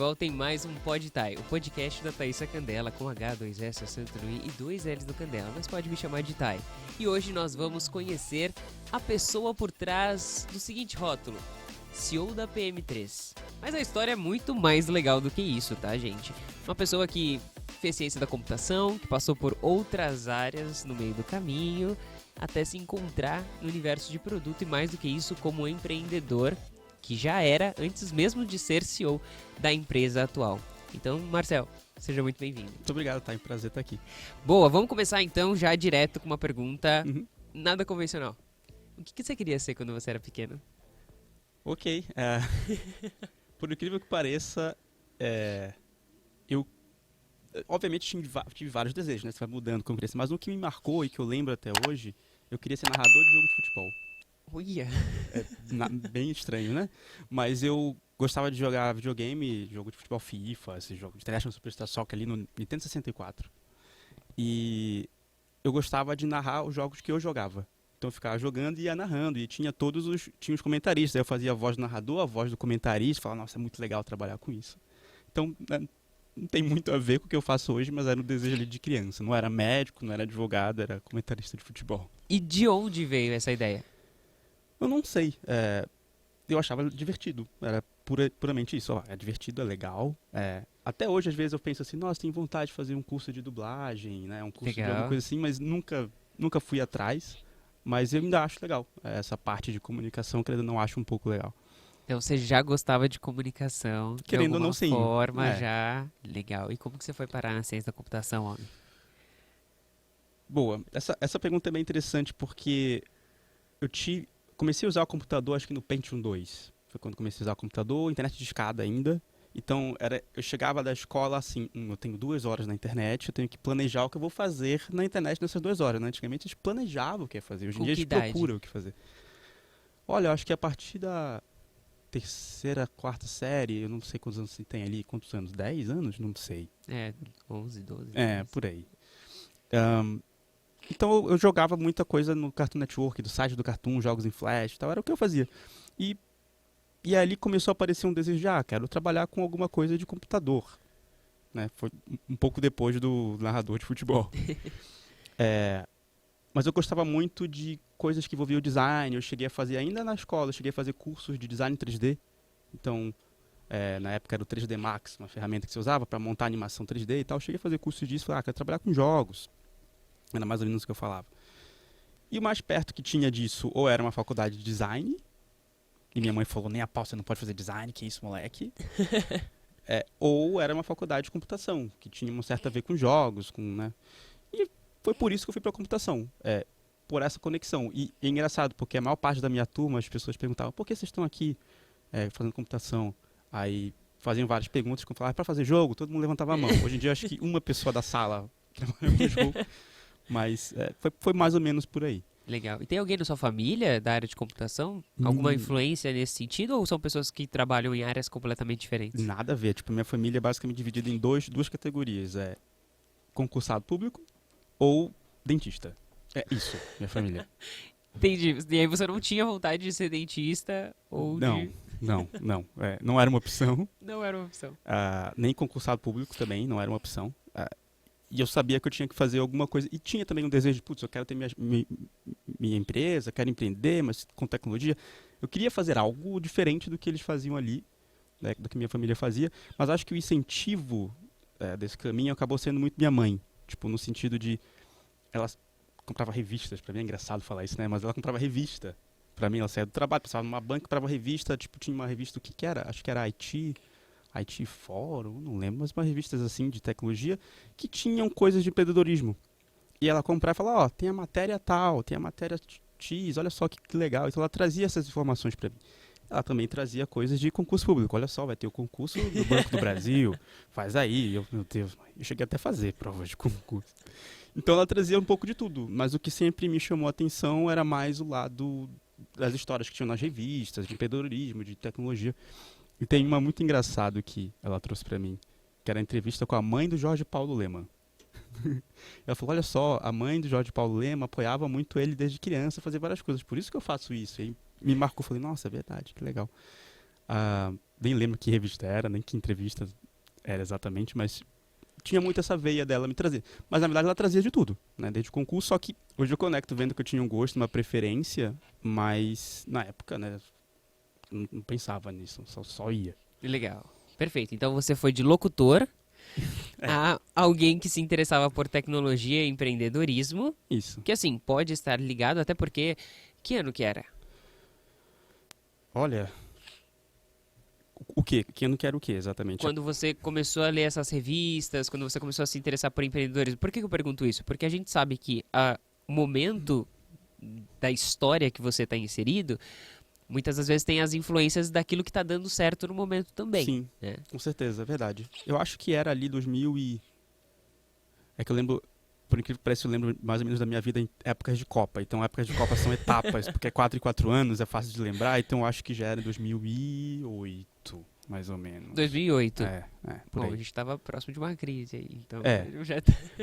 volta em mais um Podtai, o podcast da Thaísa Candela, com H2S, acento no I e 2 L's do Candela, mas pode me chamar de Thay. E hoje nós vamos conhecer a pessoa por trás do seguinte rótulo, CEO da PM3. Mas a história é muito mais legal do que isso, tá, gente? Uma pessoa que fez ciência da computação, que passou por outras áreas no meio do caminho, até se encontrar no universo de produto e mais do que isso, como empreendedor, que já era antes mesmo de ser CEO da empresa atual. Então, Marcel, seja muito bem-vindo. Muito obrigado, tá? É um prazer estar aqui. Boa, vamos começar então já direto com uma pergunta nada convencional. O que você queria ser quando você era pequeno? Ok, por incrível que pareça, eu obviamente tive vários desejos, né? Você vai mudando como criança, mas o que me marcou e que eu lembro até hoje, eu queria ser narrador de jogo de futebol. Uia! Bem estranho, né? Mas eu gostava de jogar videogame, jogo de futebol FIFA, esse jogo de International Superstar Soccer ali no Nintendo 64. E eu gostava de narrar os jogos que eu jogava. Então eu ficava jogando e ia narrando, e tinha os comentaristas. Aí eu fazia a voz do narrador, a voz do comentarista, falava, nossa, é muito legal trabalhar com isso. Então, não tem muito a ver com o que eu faço hoje, mas era um desejo ali de criança. Não era médico, não era advogado, era comentarista de futebol. E de onde veio essa ideia? Eu não sei. Eu achava divertido. Era puramente isso. Ó, é divertido, é legal. Até hoje, às vezes, eu penso assim, nossa, tenho vontade de fazer um curso de dublagem, né? Um curso de alguma coisa assim, mas nunca fui atrás. Mas eu ainda acho legal. Essa parte de comunicação, querendo ou não, acho um pouco legal. Então você já gostava de comunicação, Querendo de ou não, alguma sim. forma já. Legal. E como que você foi parar na ciência da computação, homem? Boa. Essa pergunta é bem interessante porque eu comecei a usar o computador, acho que no Pentium 2. Foi quando comecei a usar o computador, internet de escada ainda. Então, eu chegava da escola assim, eu tenho 2 horas na internet, eu tenho que planejar o que eu vou fazer na internet nessas 2 horas. Né? Antigamente a gente planejava o que ia fazer, hoje em dia a gente procura o que fazer. Olha, eu acho que a partir da terceira, quarta série, eu não sei quantos anos você tem ali, quantos anos? 10 anos? Não sei. 11, 12. Por aí. Então eu jogava muita coisa no Cartoon Network, do site do Cartoon, jogos em Flash e tal, era o que eu fazia. E ali começou a aparecer um desejo de, quero trabalhar com alguma coisa de computador. Né? Foi um pouco depois do narrador de futebol. Mas eu gostava muito de coisas que envolviam o design, eu cheguei a fazer ainda na escola, eu cheguei a fazer cursos de design 3D. Então, na época era o 3D Max, uma ferramenta que você usava para montar animação 3D e tal. Eu cheguei a fazer cursos disso, falei, quero trabalhar com jogos. Era mais ou menos o que eu falava. E o mais perto que tinha disso, ou era uma faculdade de design, e minha mãe falou, nem a pau, você não pode fazer design, que isso, moleque. Ou era uma faculdade de computação, que tinha uma certa a ver com jogos, né? E foi por isso que eu fui para computação, por essa conexão. E é engraçado, porque a maior parte da minha turma, as pessoas perguntavam, por que vocês estão aqui fazendo computação? Aí faziam várias perguntas, quando falavam, para fazer jogo, todo mundo levantava a mão. Hoje em dia, acho que uma pessoa da sala trabalha com jogo. Mas foi mais ou menos por aí. Legal. E tem alguém na sua família da área de computação? Alguma influência nesse sentido? Ou são pessoas que trabalham em áreas completamente diferentes? Nada a ver. Tipo, minha família é basicamente dividida em duas categorias. Concursado público ou dentista. É isso, minha família. Entendi. E aí você não tinha vontade de ser dentista ou Não. Não era uma opção. Não era uma opção. Nem concursado público também, não era uma opção. E eu sabia que eu tinha que fazer alguma coisa. E tinha também um desejo de, putz, eu quero ter minha empresa, quero empreender, mas com tecnologia. Eu queria fazer algo diferente do que eles faziam ali, né, do que minha família fazia. Mas acho que o incentivo desse caminho acabou sendo muito minha mãe. Tipo, no sentido de... Ela comprava revistas, pra mim é engraçado falar isso, né? Mas ela comprava revista. Pra mim, ela saía do trabalho, passava numa banca, comprava revista. Tipo, tinha uma revista, o que era? Acho que era IT Fórum, não lembro, mas umas revistas assim de tecnologia que tinham coisas de empreendedorismo. E ela comprava e falava, tem a matéria tal, tem a matéria X, olha só que legal. Então ela trazia essas informações para mim. Ela também trazia coisas de concurso público. Olha só, vai ter o concurso do Banco do Brasil, faz aí. Meu Deus, eu cheguei até a fazer provas de concurso. Então ela trazia um pouco de tudo, mas o que sempre me chamou a atenção era mais o lado das histórias que tinham nas revistas, de empreendedorismo, de tecnologia. E tem uma muito engraçada que ela trouxe pra mim, que era a entrevista com a mãe do Jorge Paulo Lemann. Ela falou, olha só, a mãe do Jorge Paulo Lemann apoiava muito ele desde criança a fazer várias coisas, por isso que eu faço isso. E aí me marcou, falei, nossa, é verdade, que legal. Nem lembro que revista era, nem que entrevista era exatamente, mas tinha muito essa veia dela me trazer. Mas na verdade ela trazia de tudo, né? Desde o concurso, só que hoje eu conecto vendo que eu tinha um gosto, uma preferência, mas na época, né, não pensava nisso, só ia. Legal. Perfeito. Então você foi de locutor a alguém que se interessava por tecnologia e empreendedorismo, Isso. que assim, pode estar ligado, até porque, que ano que era? Olha, o quê? Que eu não quero o quê, exatamente? Quando você começou a ler essas revistas, quando você começou a se interessar por empreendedorismo. Por que que eu pergunto isso? Porque a gente sabe que o momento da história que você está inserido, muitas das vezes tem as influências daquilo que está dando certo no momento também. Sim, Né? com certeza, é verdade. Eu acho que era ali 2000 e... É que eu lembro, por incrível que pareça, eu lembro mais ou menos da minha vida em épocas de Copa. Então, épocas de Copa são etapas, porque é 4 em 4 anos, é fácil de lembrar. Então, eu acho que já era em 2008, mais ou menos. 2008. Por Bom, aí. a gente estava próximo de uma crise aí, então É. eu já...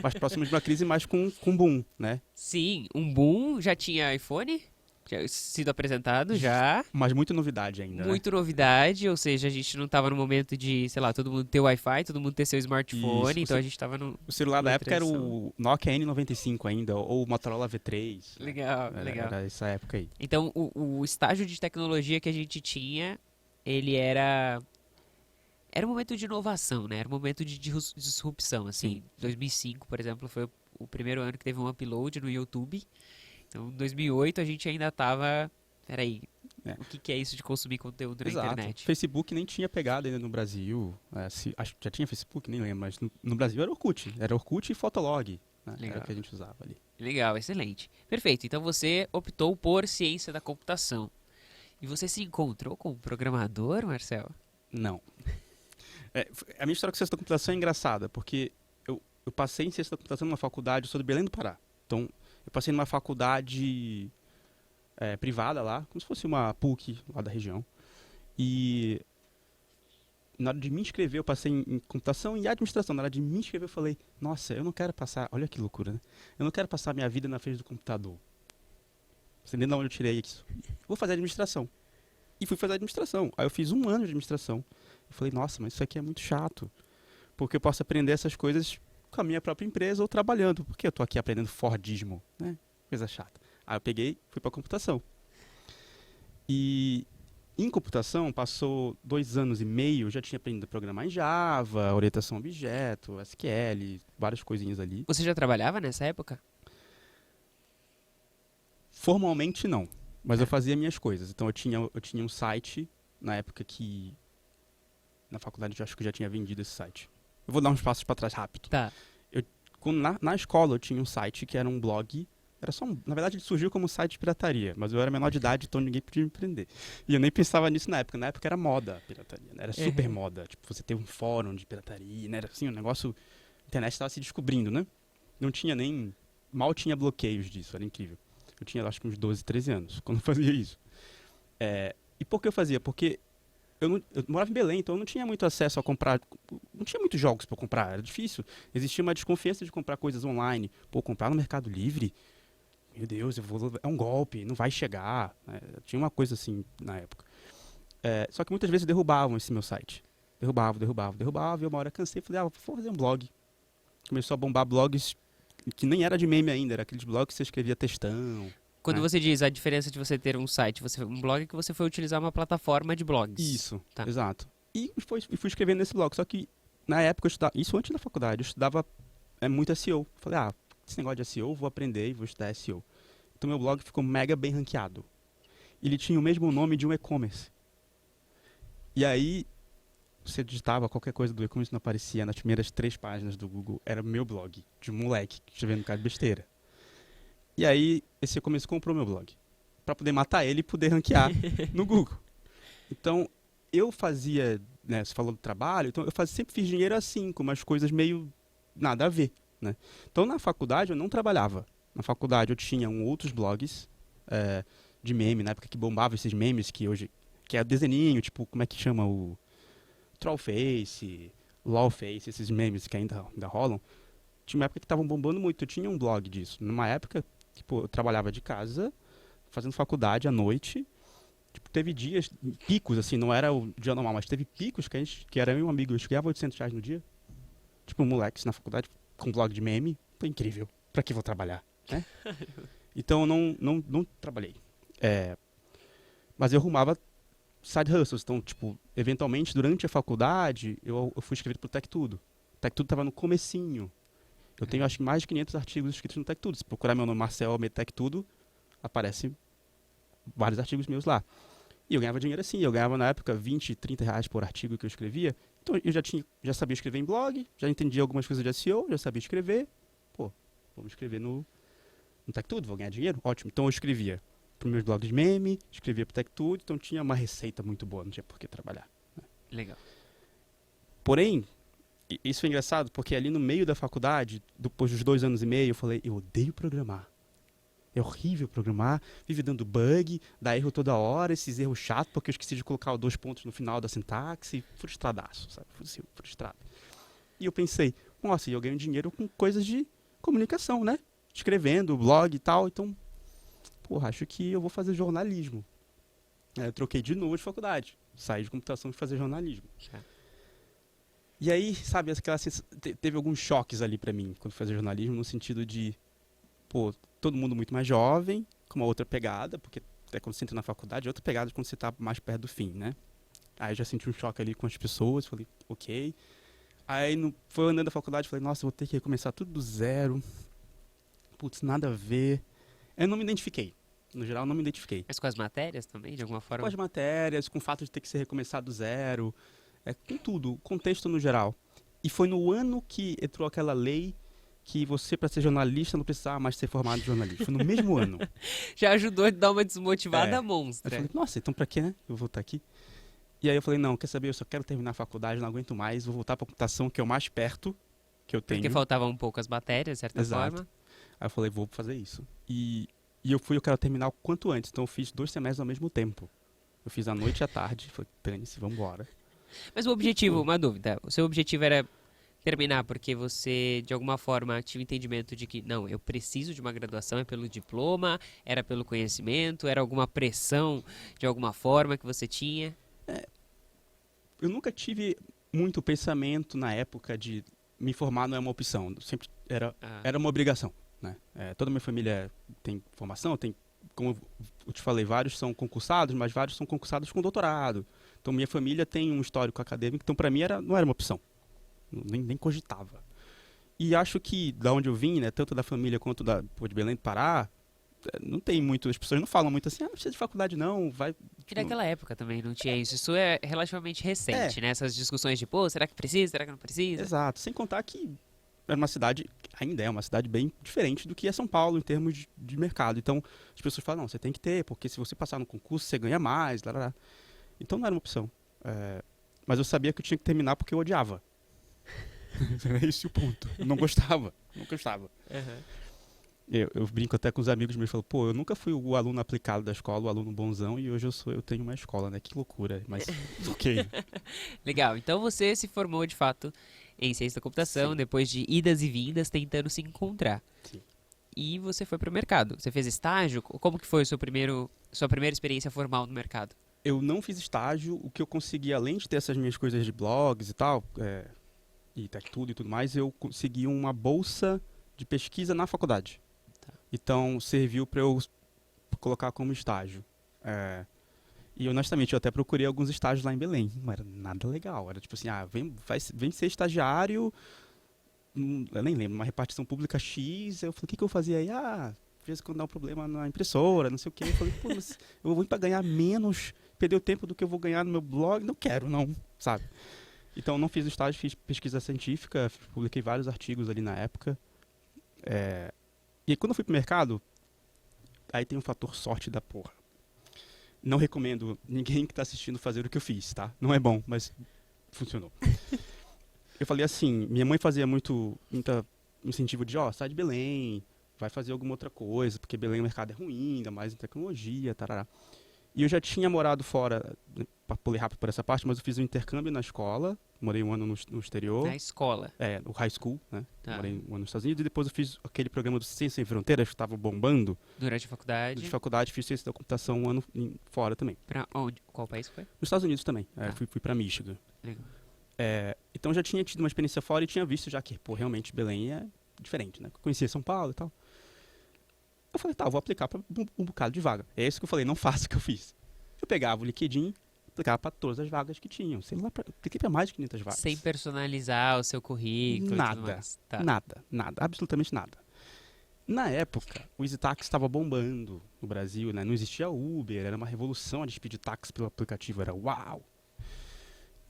Mais próximo de uma crise, mais com boom, né? Sim, um boom, já tinha iPhone, tinha sido apresentado já, Mas muita novidade ainda, né? muito novidade, ou seja, a gente não estava no momento de, sei lá, todo mundo ter Wi-Fi, todo mundo ter seu smartphone, Isso, então a gente estava no... O celular da Uma época era transição. o Nokia N95 ainda, ou o Motorola V3. né? Legal, legal. Era essa época aí. Então, o estágio de tecnologia que a gente tinha, ele era... Era um momento de inovação, né? Era um momento de disrupção, assim. Sim. 2005, por exemplo, foi o primeiro ano que teve um upload no YouTube. Então, em 2008 a gente ainda tava... Peraí, É. o que que é isso de consumir conteúdo na Exato. internet? Facebook nem tinha pegado ainda no Brasil. Acho que já tinha Facebook, nem lembro, mas no Brasil era Orkut. Era Orkut e Fotolog. Né? Era Legal. o que a gente usava ali. Legal, excelente. Perfeito, então você optou por ciência da computação. E você se encontrou com um programador, Marcel? Não. A minha história com ciência da computação é engraçada, porque eu passei em ciência da computação numa faculdade, eu sou de Belém do Pará. Então, eu passei numa faculdade privada lá, como se fosse uma PUC lá da região. E na hora de me inscrever, eu passei em computação e administração. Na hora de me inscrever, eu falei, nossa, eu não quero passar, olha que loucura, né? Eu não quero passar minha vida na frente do computador. Você nem de onde eu tirei isso. Vou fazer administração. E fui fazer administração. Aí eu fiz 1 ano de administração. Eu falei, nossa, mas isso aqui é muito chato. Porque eu posso aprender essas coisas com a minha própria empresa ou trabalhando. Por que eu tô aqui aprendendo Fordismo, né? Coisa chata. Aí eu peguei, fui para computação. E em computação, passou 2 anos e meio, eu já tinha aprendido a programar em Java, orientação a objeto, SQL, várias coisinhas ali. Você já trabalhava nessa época? Formalmente não, mas eu fazia minhas coisas. Então eu tinha um site, na época que na faculdade eu acho que eu já tinha vendido esse site. Eu vou dar uns passos para trás rápido. Tá. Na escola eu tinha um site que era um blog. Era só na verdade ele surgiu como um site de pirataria, mas eu era menor de idade, então ninguém podia me prender. E eu nem pensava nisso na época. Na época era moda a pirataria, né? Era super moda. Tipo, você ter um fórum de pirataria, né? Era assim, um negócio... A internet estava se descobrindo, né? Não tinha nem... Mal tinha bloqueios disso, era incrível. Eu tinha acho que uns 12, 13 anos quando eu fazia isso. E por que eu fazia? Porque eu morava em Belém, então eu não tinha muito acesso a comprar... Não tinha muitos jogos para comprar, era difícil. Existia uma desconfiança de comprar coisas online. Pô, comprar no Mercado Livre... Meu Deus, é um golpe, não vai chegar. Tinha uma coisa assim na época. Só que muitas vezes derrubavam esse meu site. Derrubavam. E uma hora cansei e falei, vou fazer um blog. Começou a bombar blogs que nem era de meme ainda, era aqueles blogs que você escrevia textão. Quando você diz a diferença de você ter um site, um blog, é que você foi utilizar uma plataforma de blogs. Isso, Tá. exato. E fui escrevendo nesse blog. Só que na época eu estudava, isso antes da faculdade, eu estudava muito SEO. Falei, esse negócio de SEO, vou aprender e vou estudar SEO. Então meu blog ficou mega bem ranqueado. Ele tinha o mesmo nome de um e-commerce. E aí, você digitava qualquer coisa do e-commerce, não aparecia nas primeiras 3 páginas do Google. Era meu blog, de um moleque, escrevendo um cara de besteira. E aí, esse e-commerce comprou meu blog. Pra poder matar ele e poder ranquear no Google. Então, eu fazia, né, você falou do trabalho, então sempre fiz dinheiro assim, com umas coisas meio nada a ver. Né? Então, na faculdade, eu não trabalhava. Na faculdade, eu tinha outros blogs de meme, na época que bombava esses memes que hoje... Que é desenhinho, tipo, como é que chama o... Trollface, Lawface, esses memes que ainda rolam. Tinha uma época que estavam bombando muito. Eu tinha um blog disso. Numa época, tipo, eu trabalhava de casa, fazendo faculdade à noite. Tipo, teve dias, picos, assim, não era o dia normal, mas teve picos que era eu e um amigo, eu ganhava R$ 800 no dia. Tipo, moleques na faculdade com blog de meme. Foi incrível. Pra que vou trabalhar, né? Então eu não trabalhei. Mas eu arrumava side hustles. Então, tipo, eventualmente, durante a faculdade, eu fui escrever pro Tech Tudo. O Tech Tudo tava no comecinho. Eu tenho, acho que, mais de 500 artigos escritos no Tech Tudo. Se procurar meu nome, Marcel Almeida Tech Tudo, aparece vários artigos meus lá. E eu ganhava dinheiro assim. Eu ganhava, na época, 20, 30 reais por artigo que eu escrevia. Então, eu já sabia escrever em blog, já entendia algumas coisas de SEO, já sabia escrever. Pô, vamos escrever no Tech Tudo, vou ganhar dinheiro? Ótimo. Então, eu escrevia para meus blogs de meme, escrevia para o Tech Tudo, então tinha uma receita muito boa, não tinha por que trabalhar. Né? Legal. Porém, isso é engraçado, porque ali no meio da faculdade, depois dos 2 anos e meio, eu falei, eu odeio programar. É horrível programar, vive dando bug, dá erro toda hora, esses erros chatos, porque eu esqueci de colocar 2 pontos no final da sintaxe, frustradaço, sabe? Frustrado. E eu pensei, nossa, eu ganho dinheiro com coisas de comunicação, né? Escrevendo, blog e tal, então, porra, acho que eu vou fazer jornalismo. Eu troquei de novo de faculdade, saí de computação e fazer jornalismo. E aí, sabe, teve alguns choques ali pra mim, quando fazia jornalismo, no sentido de, pô, todo mundo muito mais jovem, com uma outra pegada, porque até quando você entra na faculdade, é outra pegada de quando você tá mais perto do fim, né? Aí eu já senti um choque ali com as pessoas, falei, ok. Aí foi andando da faculdade, falei, nossa, vou ter que recomeçar tudo do zero. Putz, nada a ver. Eu não me identifiquei. No geral, não me identifiquei. Mas com as matérias também, de alguma forma? Com as matérias, com o fato de ter que ser recomeçado do zero, com tudo, o contexto no geral. E foi no ano que entrou aquela lei que você, para ser jornalista, não precisava mais ser formado em jornalismo. Foi no mesmo ano. Já ajudou a dar uma desmotivada Eu monstra. falei, nossa, então pra quê, né? Eu vou estar aqui. E aí eu falei, não, quer saber, eu só quero terminar a faculdade, não aguento mais, vou voltar pra computação, que é o mais perto que eu tenho. Porque faltavam um pouco as matérias, de certa forma. Aí eu falei, vou fazer isso. E eu quero terminar o quanto antes. Então eu fiz 2 semestres ao mesmo tempo. Eu fiz à noite e à tarde. Falei, dane-se, vambora. Mas o objetivo, uma dúvida, o seu objetivo era terminar porque você, de alguma forma, tinha o entendimento de que, não, eu preciso de uma graduação, é pelo diploma, era pelo conhecimento, era alguma pressão de alguma forma que você tinha? Eu nunca tive muito pensamento na época de me formar não é uma opção. Sempre era uma obrigação. Né? Toda a minha família tem formação, como eu te falei, vários são concursados, mas vários são concursados com doutorado. Então minha família tem um histórico acadêmico, então para mim não era uma opção. Nem cogitava. E acho que da onde eu vim, né, tanto da família quanto de Belém do Pará, não tem muito, as pessoas não falam muito assim, não precisa de faculdade não, vai... E naquela época também não tinha isso. Isso é relativamente recente, né? Essas discussões de, pô, será que precisa, será que não precisa? Exato, sem contar que era uma cidade, ainda é uma cidade bem diferente do que é São Paulo em termos de mercado. Então, as pessoas falam, não, você tem que ter, porque se você passar no concurso, você ganha mais, lá, lá, lá. Então não era uma opção. Mas eu sabia que eu tinha que terminar porque eu odiava. Era esse o ponto. Eu não gostava. Uhum. Eu brinco até com os amigos meus e falo, pô, eu nunca fui o aluno aplicado da escola, o aluno bonzão, e hoje eu tenho uma escola, né? Que loucura, mas ok. Legal, então você se formou de fato em ciência da computação, Sim. depois de idas e vindas, tentando se encontrar. Sim. E você foi para o mercado. Você fez estágio? Como que foi sua primeira experiência formal no mercado? Eu não fiz estágio, o que eu consegui, além de ter essas minhas coisas de blogs e tal, e Tech Tudo e tudo mais, eu consegui uma bolsa de pesquisa na faculdade. Então, serviu para eu colocar como estágio. E, honestamente, eu até procurei alguns estágios lá em Belém. Não era nada legal. Era tipo assim, vem ser estagiário, eu nem lembro, uma repartição pública X. Eu falei, o que eu fazia aí? Às vezes quando dá um problema na impressora, não sei o quê. Eu falei, pô, mas eu vou para ganhar menos, perder o tempo do que eu vou ganhar no meu blog? Não quero, não, sabe? Então, não fiz estágio, fiz pesquisa científica, publiquei vários artigos ali na época. E quando eu fui pro mercado, aí tem um fator sorte da porra. Não recomendo ninguém que tá assistindo fazer o que eu fiz, tá? Não é bom, mas funcionou. Eu falei assim, minha mãe fazia muito incentivo de, sai de Belém, vai fazer alguma outra coisa, porque Belém o mercado é ruim, ainda mais em tecnologia, tarará. E eu já tinha morado fora, para pular rápido por essa parte, mas eu fiz um intercâmbio na escola, morei um ano no exterior. Na escola. No high school, né? Tá. Morei um ano nos Estados Unidos e depois eu fiz aquele programa do Ciência Sem Fronteiras que estava bombando. Durante a faculdade. De faculdade, fiz ciência da computação um ano fora também. Pra onde? Qual país foi? Nos Estados Unidos também. Tá. Fui para Michigan. Legal. Então já tinha tido uma experiência fora e tinha visto já que, pô, realmente Belém é diferente, né? Conhecia São Paulo e tal. Eu falei, tá, eu vou aplicar para um bocado de vaga. É isso que eu falei, não faça o que eu fiz. Eu pegava o LinkedIn, aplicava para todas as vagas que tinham. Sei lá, apliquei para mais de 500 vagas. Sem personalizar o seu currículo e tudo Nada, mais. Tá. nada, absolutamente nada. Na época, o EasyTax estava bombando no Brasil, né? Não existia Uber, era uma revolução a gente pedir táxi pelo aplicativo, era uau!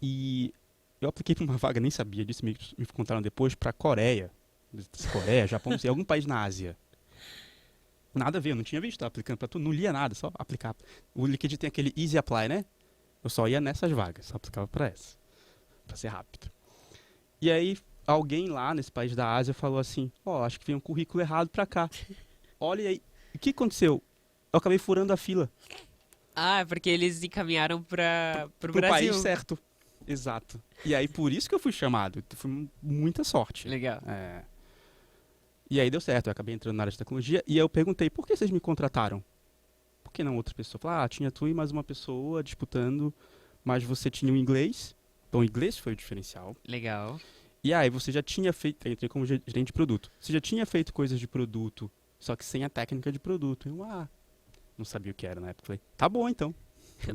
E eu apliquei para uma vaga, nem sabia disso, me contaram depois, para Coreia, Japão, não sei, algum país na Ásia. Nada a ver, eu não tinha visto, estava aplicando para tudo, não lia nada, só aplicar. O LinkedIn tem aquele Easy Apply, né? Eu só ia nessas vagas, só aplicava para essa, para ser rápido. E aí, alguém lá nesse país da Ásia falou assim, acho que veio um currículo errado para cá. Olha aí, o que aconteceu? Eu acabei furando a fila. Ah, porque eles encaminharam pro Pro Brasil. país certo. Exato. E aí, por isso que eu fui chamado. Foi muita sorte. Legal. E aí deu certo, eu acabei entrando na área de tecnologia e eu perguntei, por que vocês me contrataram? Por que não outra pessoa? Falaram, tinha tu e mais uma pessoa disputando, mas você tinha o inglês, então o inglês foi o diferencial. Legal. E aí você já tinha feito, eu entrei como gerente de produto, você já tinha feito coisas de produto, só que sem a técnica de produto. Eu, não sabia o que era na época, falei, tá bom então.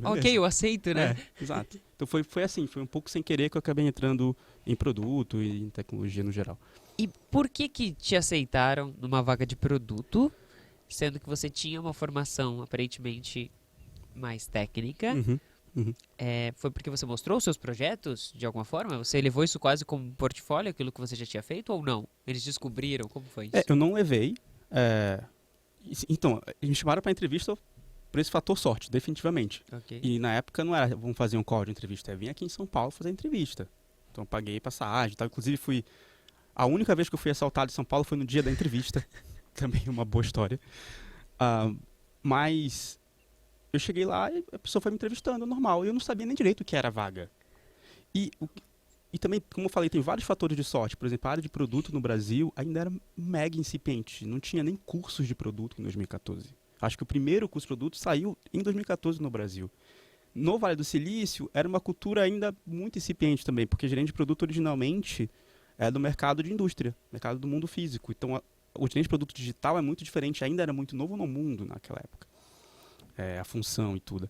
Ok, eu aceito, né? Exato. Então foi assim, foi um pouco sem querer que eu acabei entrando em produto e em tecnologia no geral. E por que te aceitaram numa vaga de produto, sendo que você tinha uma formação aparentemente mais técnica? Foi porque você mostrou os seus projetos de alguma forma? Você levou isso quase como um portfólio, aquilo que você já tinha feito ou não? Eles descobriram? Como foi isso? Eu não levei. Então, me chamaram para entrevista por esse fator sorte, definitivamente. Okay. E na época não era, vamos fazer um call de entrevista, eu vim aqui em São Paulo fazer entrevista. Então eu paguei passagem e tal. Inclusive a única vez que eu fui assaltado em São Paulo foi no dia da entrevista. Também uma boa história. Mas eu cheguei lá e a pessoa foi me entrevistando, normal. E eu não sabia nem direito o que era a vaga. E também, como eu falei, tem vários fatores de sorte. Por exemplo, a área de produto no Brasil ainda era mega incipiente. Não tinha nem cursos de produto em 2014. Acho que o primeiro curso de produto saiu em 2014 no Brasil. No Vale do Silício, era uma cultura ainda muito incipiente também, porque gerente de produto originalmente é do mercado de indústria, mercado do mundo físico. Então, o gerente de produto digital é muito diferente, ainda era muito novo no mundo naquela época. A função e tudo.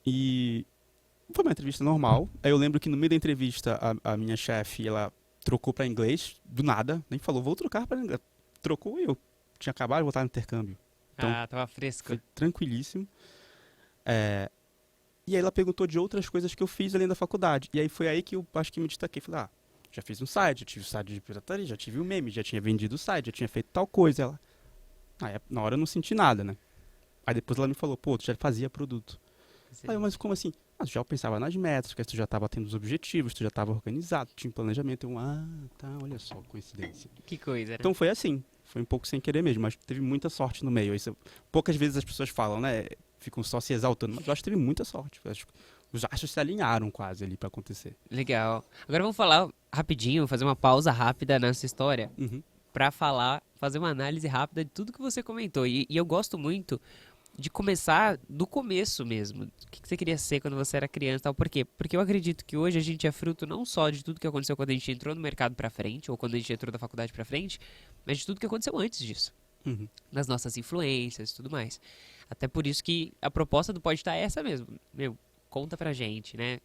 E foi uma entrevista normal. Aí eu lembro que no meio da entrevista, a minha chefe, ela trocou para inglês, do nada, nem falou, vou trocar para inglês. Trocou e eu tinha acabado de voltar no intercâmbio. Então, tava fresco. Foi tranquilíssimo. E aí ela perguntou de outras coisas que eu fiz além da faculdade. E aí foi aí que eu acho que me destaquei. Falei, já fiz um site, já tive o site de pirataria, já tive o meme, já tinha vendido o site, já tinha feito tal coisa. Ela, na hora eu não senti nada, né? Aí depois ela me falou, tu já fazia produto. Sim. Aí eu, mas como assim? Tu já pensava nas métricas, tu já estava tendo os objetivos, tu já estava organizado, tinha um planejamento. Eu, tá, olha só, coincidência. Que coisa, né? Então foi assim. Foi um pouco sem querer mesmo, mas teve muita sorte no meio. Poucas vezes as pessoas falam, né? Ficam só se exaltando, mas eu acho que teve muita sorte. Os astros se alinharam quase ali para acontecer. Legal. Agora vamos falar rapidinho, fazer uma pausa rápida nessa história para fazer uma análise rápida de tudo que você comentou. E eu gosto muito de começar do começo mesmo. O que você queria ser quando você era criança e tal. Por quê? Porque eu acredito que hoje a gente é fruto não só de tudo que aconteceu quando a gente entrou no mercado pra frente, ou quando a gente entrou da faculdade pra frente, mas de tudo que aconteceu antes disso. Das nossas influências e tudo mais. Até por isso que a proposta do Pode Estar é essa mesmo. Conta pra gente, né?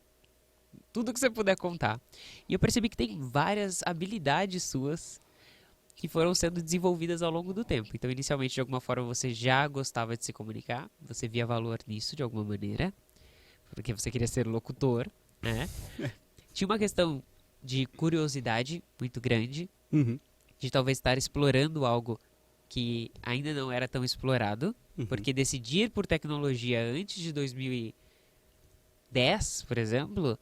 Tudo que você puder contar. E eu percebi que tem várias habilidades suas que foram sendo desenvolvidas ao longo do tempo. Então, inicialmente, de alguma forma, você já gostava de se comunicar, você via valor nisso, de alguma maneira, porque você queria ser locutor, né? Tinha uma questão de curiosidade muito grande, de talvez estar explorando algo que ainda não era tão explorado, porque decidir por tecnologia antes de 2010, por exemplo,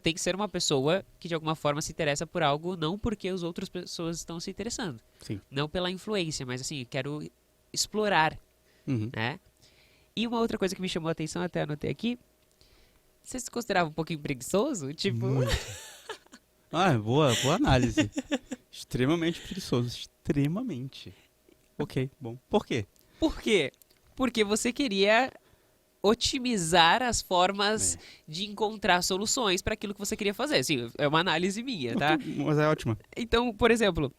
tem que ser uma pessoa que de alguma forma se interessa por algo, não porque as outras pessoas estão se interessando. Sim. Não pela influência, mas assim, quero explorar, né? E uma outra coisa que me chamou a atenção, até anotei aqui, você se considerava um pouquinho preguiçoso? Tipo, Muito. Ah, boa análise. Extremamente preguiçoso. Extremamente. Ok, bom. Por quê? por quê? Porque você queria otimizar as formas de encontrar soluções para aquilo que você queria fazer. Assim, é uma análise minha, tá? Mas é ótima. Então, por exemplo,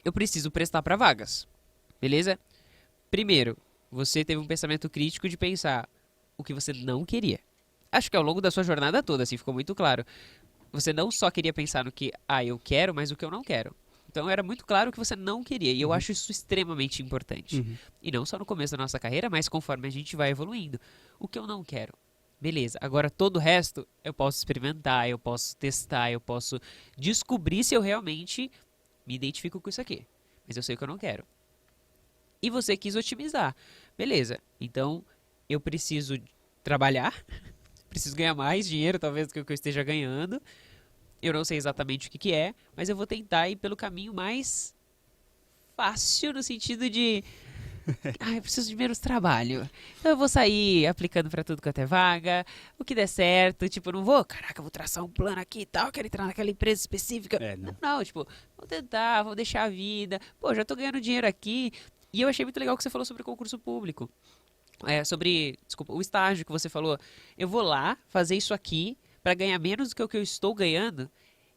eu preciso prestar para vagas, beleza? Primeiro, você teve um pensamento crítico de pensar o que você não queria. Acho que ao longo da sua jornada toda, assim, ficou muito claro. Você não só queria pensar no que, eu quero, mas o que eu não quero. Então era muito claro o que você não queria. E eu acho isso extremamente importante. Uhum. E não só no começo da nossa carreira, mas conforme a gente vai evoluindo. O que eu não quero. Beleza, agora todo o resto eu posso experimentar, eu posso testar, eu posso descobrir se eu realmente me identifico com isso aqui. Mas eu sei o que eu não quero. E você quis otimizar. Beleza, então eu preciso trabalhar, preciso ganhar mais dinheiro talvez do que o que eu esteja ganhando. Eu não sei exatamente o que que é, mas eu vou tentar ir pelo caminho mais fácil no sentido de eu preciso de menos trabalho. Então eu vou sair aplicando pra tudo quanto é vaga, o que der certo, tipo, eu não vou, caraca, eu vou traçar um plano aqui e tal, quero entrar naquela empresa específica. Não. Não, tipo, vou tentar, vou deixar a vida. Pô, já tô ganhando dinheiro aqui. E eu achei muito legal que você falou sobre concurso público. Desculpa, o estágio que você falou. Eu vou lá fazer isso aqui pra ganhar menos do que o que eu estou ganhando.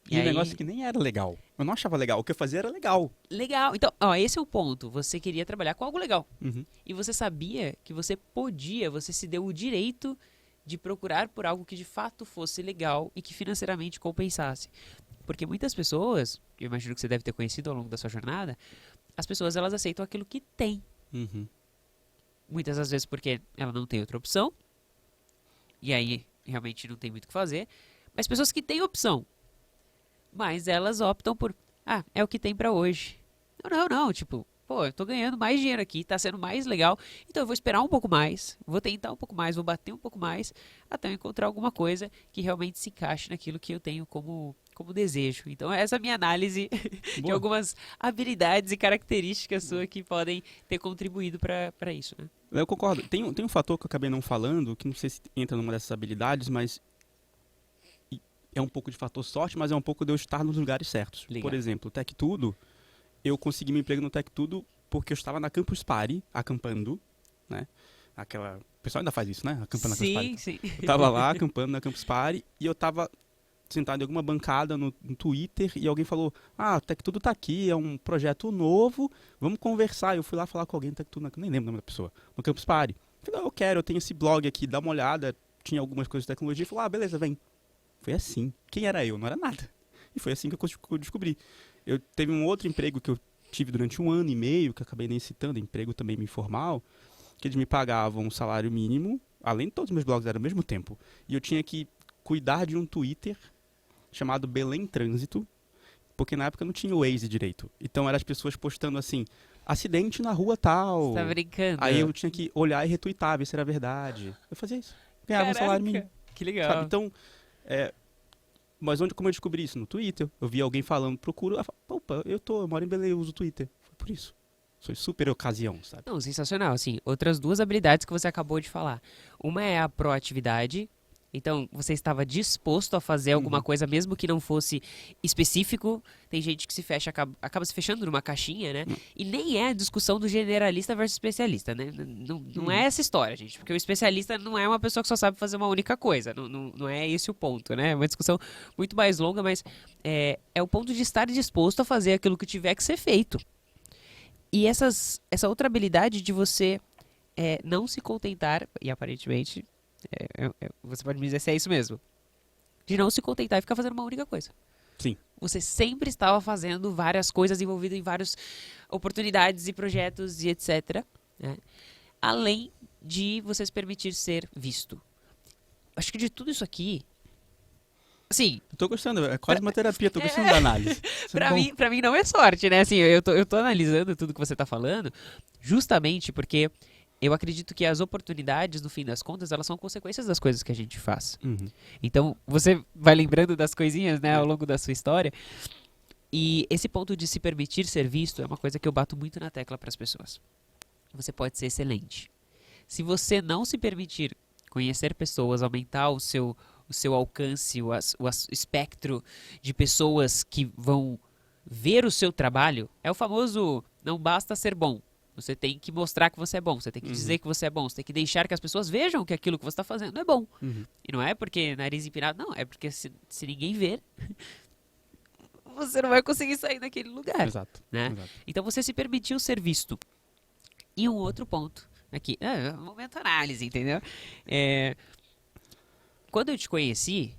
E o negócio que nem era legal. Eu não achava legal. O que eu fazia era legal. Legal. Então, esse é o ponto. Você queria trabalhar com algo legal. Uhum. E você sabia que você podia, você se deu o direito de procurar por algo que de fato fosse legal e que financeiramente compensasse. Porque muitas pessoas, eu imagino que você deve ter conhecido ao longo da sua jornada, as pessoas elas aceitam aquilo que tem. Uhum. Muitas das vezes porque ela não tem outra opção. E aí realmente não tem muito o que fazer. Mas pessoas que têm opção, mas elas optam por, é o que tem pra hoje. Não, tipo, pô, eu tô ganhando mais dinheiro aqui, tá sendo mais legal, então eu vou esperar um pouco mais, vou tentar um pouco mais, vou bater um pouco mais, até eu encontrar alguma coisa que realmente se encaixe naquilo que eu tenho como desejo. Então essa é a minha análise de algumas habilidades e características suas que podem ter contribuído pra isso, né? Eu concordo. Tem um fator que eu acabei não falando, que não sei se entra numa dessas habilidades, mas é um pouco de fator sorte, mas é um pouco de eu estar nos lugares certos. Legal. Por exemplo, o Tech Tudo, eu consegui meu emprego no Tech Tudo porque eu estava na Campus Party, acampando, né? O pessoal ainda faz isso, né? Acampando na Campus Party. Sim. Eu estava lá acampando na Campus Party e eu estava sentado em alguma bancada no Twitter e alguém falou, o Tech Tudo tá aqui, é um projeto novo, vamos conversar. Eu fui lá falar com alguém do Tech Tudo, nem lembro o nome da pessoa, no Campus Party. Eu falei, eu tenho esse blog aqui, dá uma olhada, tinha algumas coisas de tecnologia, e falou, beleza, vem. Foi assim. Quem era eu? Não era nada. E foi assim que eu descobri. Eu teve um outro emprego que eu tive durante 1 ano e meio, que eu acabei nem citando, emprego também informal, que eles me pagavam um salário mínimo, além de todos os meus blogs, era ao mesmo tempo. E eu tinha que cuidar de um Twitter chamado Belém Trânsito, porque na época não tinha o Waze direito. Então eram as pessoas postando assim, acidente na rua tal. Você tá brincando? Aí eu tinha que olhar e retweetar, ver se era verdade. Eu fazia isso. Ganhava um salário mínimo. Que legal. Sabe? Então, mas como eu descobri isso? No Twitter. Eu vi alguém falando, procuro. Opa, eu moro em Belém, eu uso o Twitter. Foi por isso. Foi super ocasião, sabe? Não, sensacional. Assim, outras 2 habilidades que você acabou de falar. Uma é a proatividade. Então, você estava disposto a fazer alguma coisa, mesmo que não fosse específico. Tem gente que se fecha, acaba se fechando numa caixinha, né? E nem é a discussão do generalista versus especialista, né? Não é essa história, gente. Porque o especialista não é uma pessoa que só sabe fazer uma única coisa. Não é esse o ponto, né? É uma discussão muito mais longa, mas é o ponto de estar disposto a fazer aquilo que tiver que ser feito. E essa outra habilidade de você não se contentar, e aparentemente... você pode me dizer se é isso mesmo. De não se contentar e ficar fazendo uma única coisa. Sim. Você sempre estava fazendo várias coisas, envolvido em várias oportunidades e projetos e etc. Né? Além de você se permitir ser visto. Acho que de tudo isso aqui... Assim... Eu tô gostando, é quase uma terapia, tô gostando da análise. Pra mim não é sorte, né? Assim, eu tô analisando tudo que você tá falando justamente porque... Eu acredito que as oportunidades, no fim das contas, elas são consequências das coisas que a gente faz. Uhum. Então, você vai lembrando das coisinhas, né, ao longo da sua história. E esse ponto de se permitir ser visto é uma coisa que eu bato muito na tecla para as pessoas. Você pode ser excelente. Se você não se permitir conhecer pessoas, aumentar o seu alcance, o espectro de pessoas que vão ver o seu trabalho, é o famoso não basta ser bom. Você tem que mostrar que você é bom, você tem que dizer que você é bom, você tem que deixar que as pessoas vejam que aquilo que você está fazendo é bom. E não é porque nariz empinado, não, é porque se ninguém ver, você não vai conseguir sair daquele lugar. Exato. Né? Exato. Então você se permitiu ser visto. E um outro ponto aqui, momento análise, entendeu? Quando eu te conheci,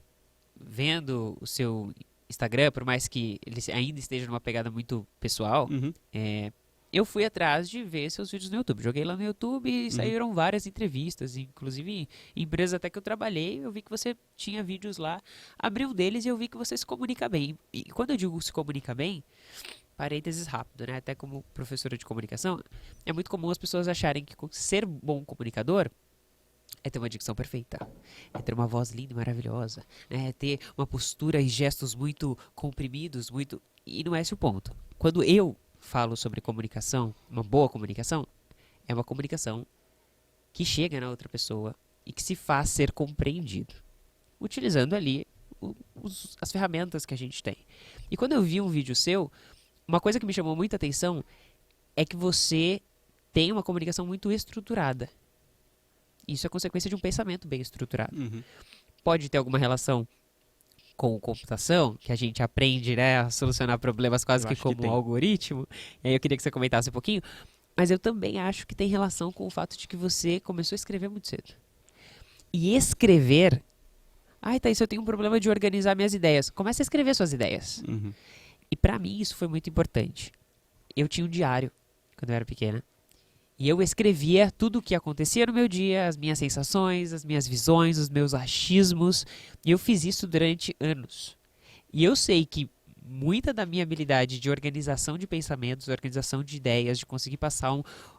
vendo o seu Instagram, por mais que ele ainda esteja numa pegada muito pessoal, eu fui atrás de ver seus vídeos no YouTube. Joguei lá no YouTube e saíram várias entrevistas, inclusive em empresas até que eu trabalhei, eu vi que você tinha vídeos lá, abri um deles e eu vi que você se comunica bem. E quando eu digo se comunica bem, parênteses rápido, né? Até como professora de comunicação, é muito comum as pessoas acharem que ser bom comunicador é ter uma dicção perfeita, é ter uma voz linda e maravilhosa, né? É ter uma postura e gestos muito comprimidos, muito... E não é esse o ponto. Quando eu falo sobre comunicação, uma boa comunicação, é uma comunicação que chega na outra pessoa e que se faz ser compreendido, utilizando ali as ferramentas que a gente tem. E quando eu vi um vídeo seu, uma coisa que me chamou muita atenção é que você tem uma comunicação muito estruturada. Isso é consequência de um pensamento bem estruturado. Pode ter alguma relação com computação, que a gente aprende, né, a solucionar problemas quase que como um algoritmo. E aí eu queria que você comentasse um pouquinho. Mas eu também acho que tem relação com o fato de que você começou a escrever muito cedo. E escrever... Ai, Thaís, eu tenho um problema de organizar minhas ideias. Comece a escrever suas ideias. E pra mim isso foi muito importante. Eu tinha um diário quando eu era pequena. E eu escrevia tudo o que acontecia no meu dia, as minhas sensações, as minhas visões, os meus achismos. E eu fiz isso durante anos. E eu sei que muita da minha habilidade de organização de pensamentos, organização de ideias, de conseguir passar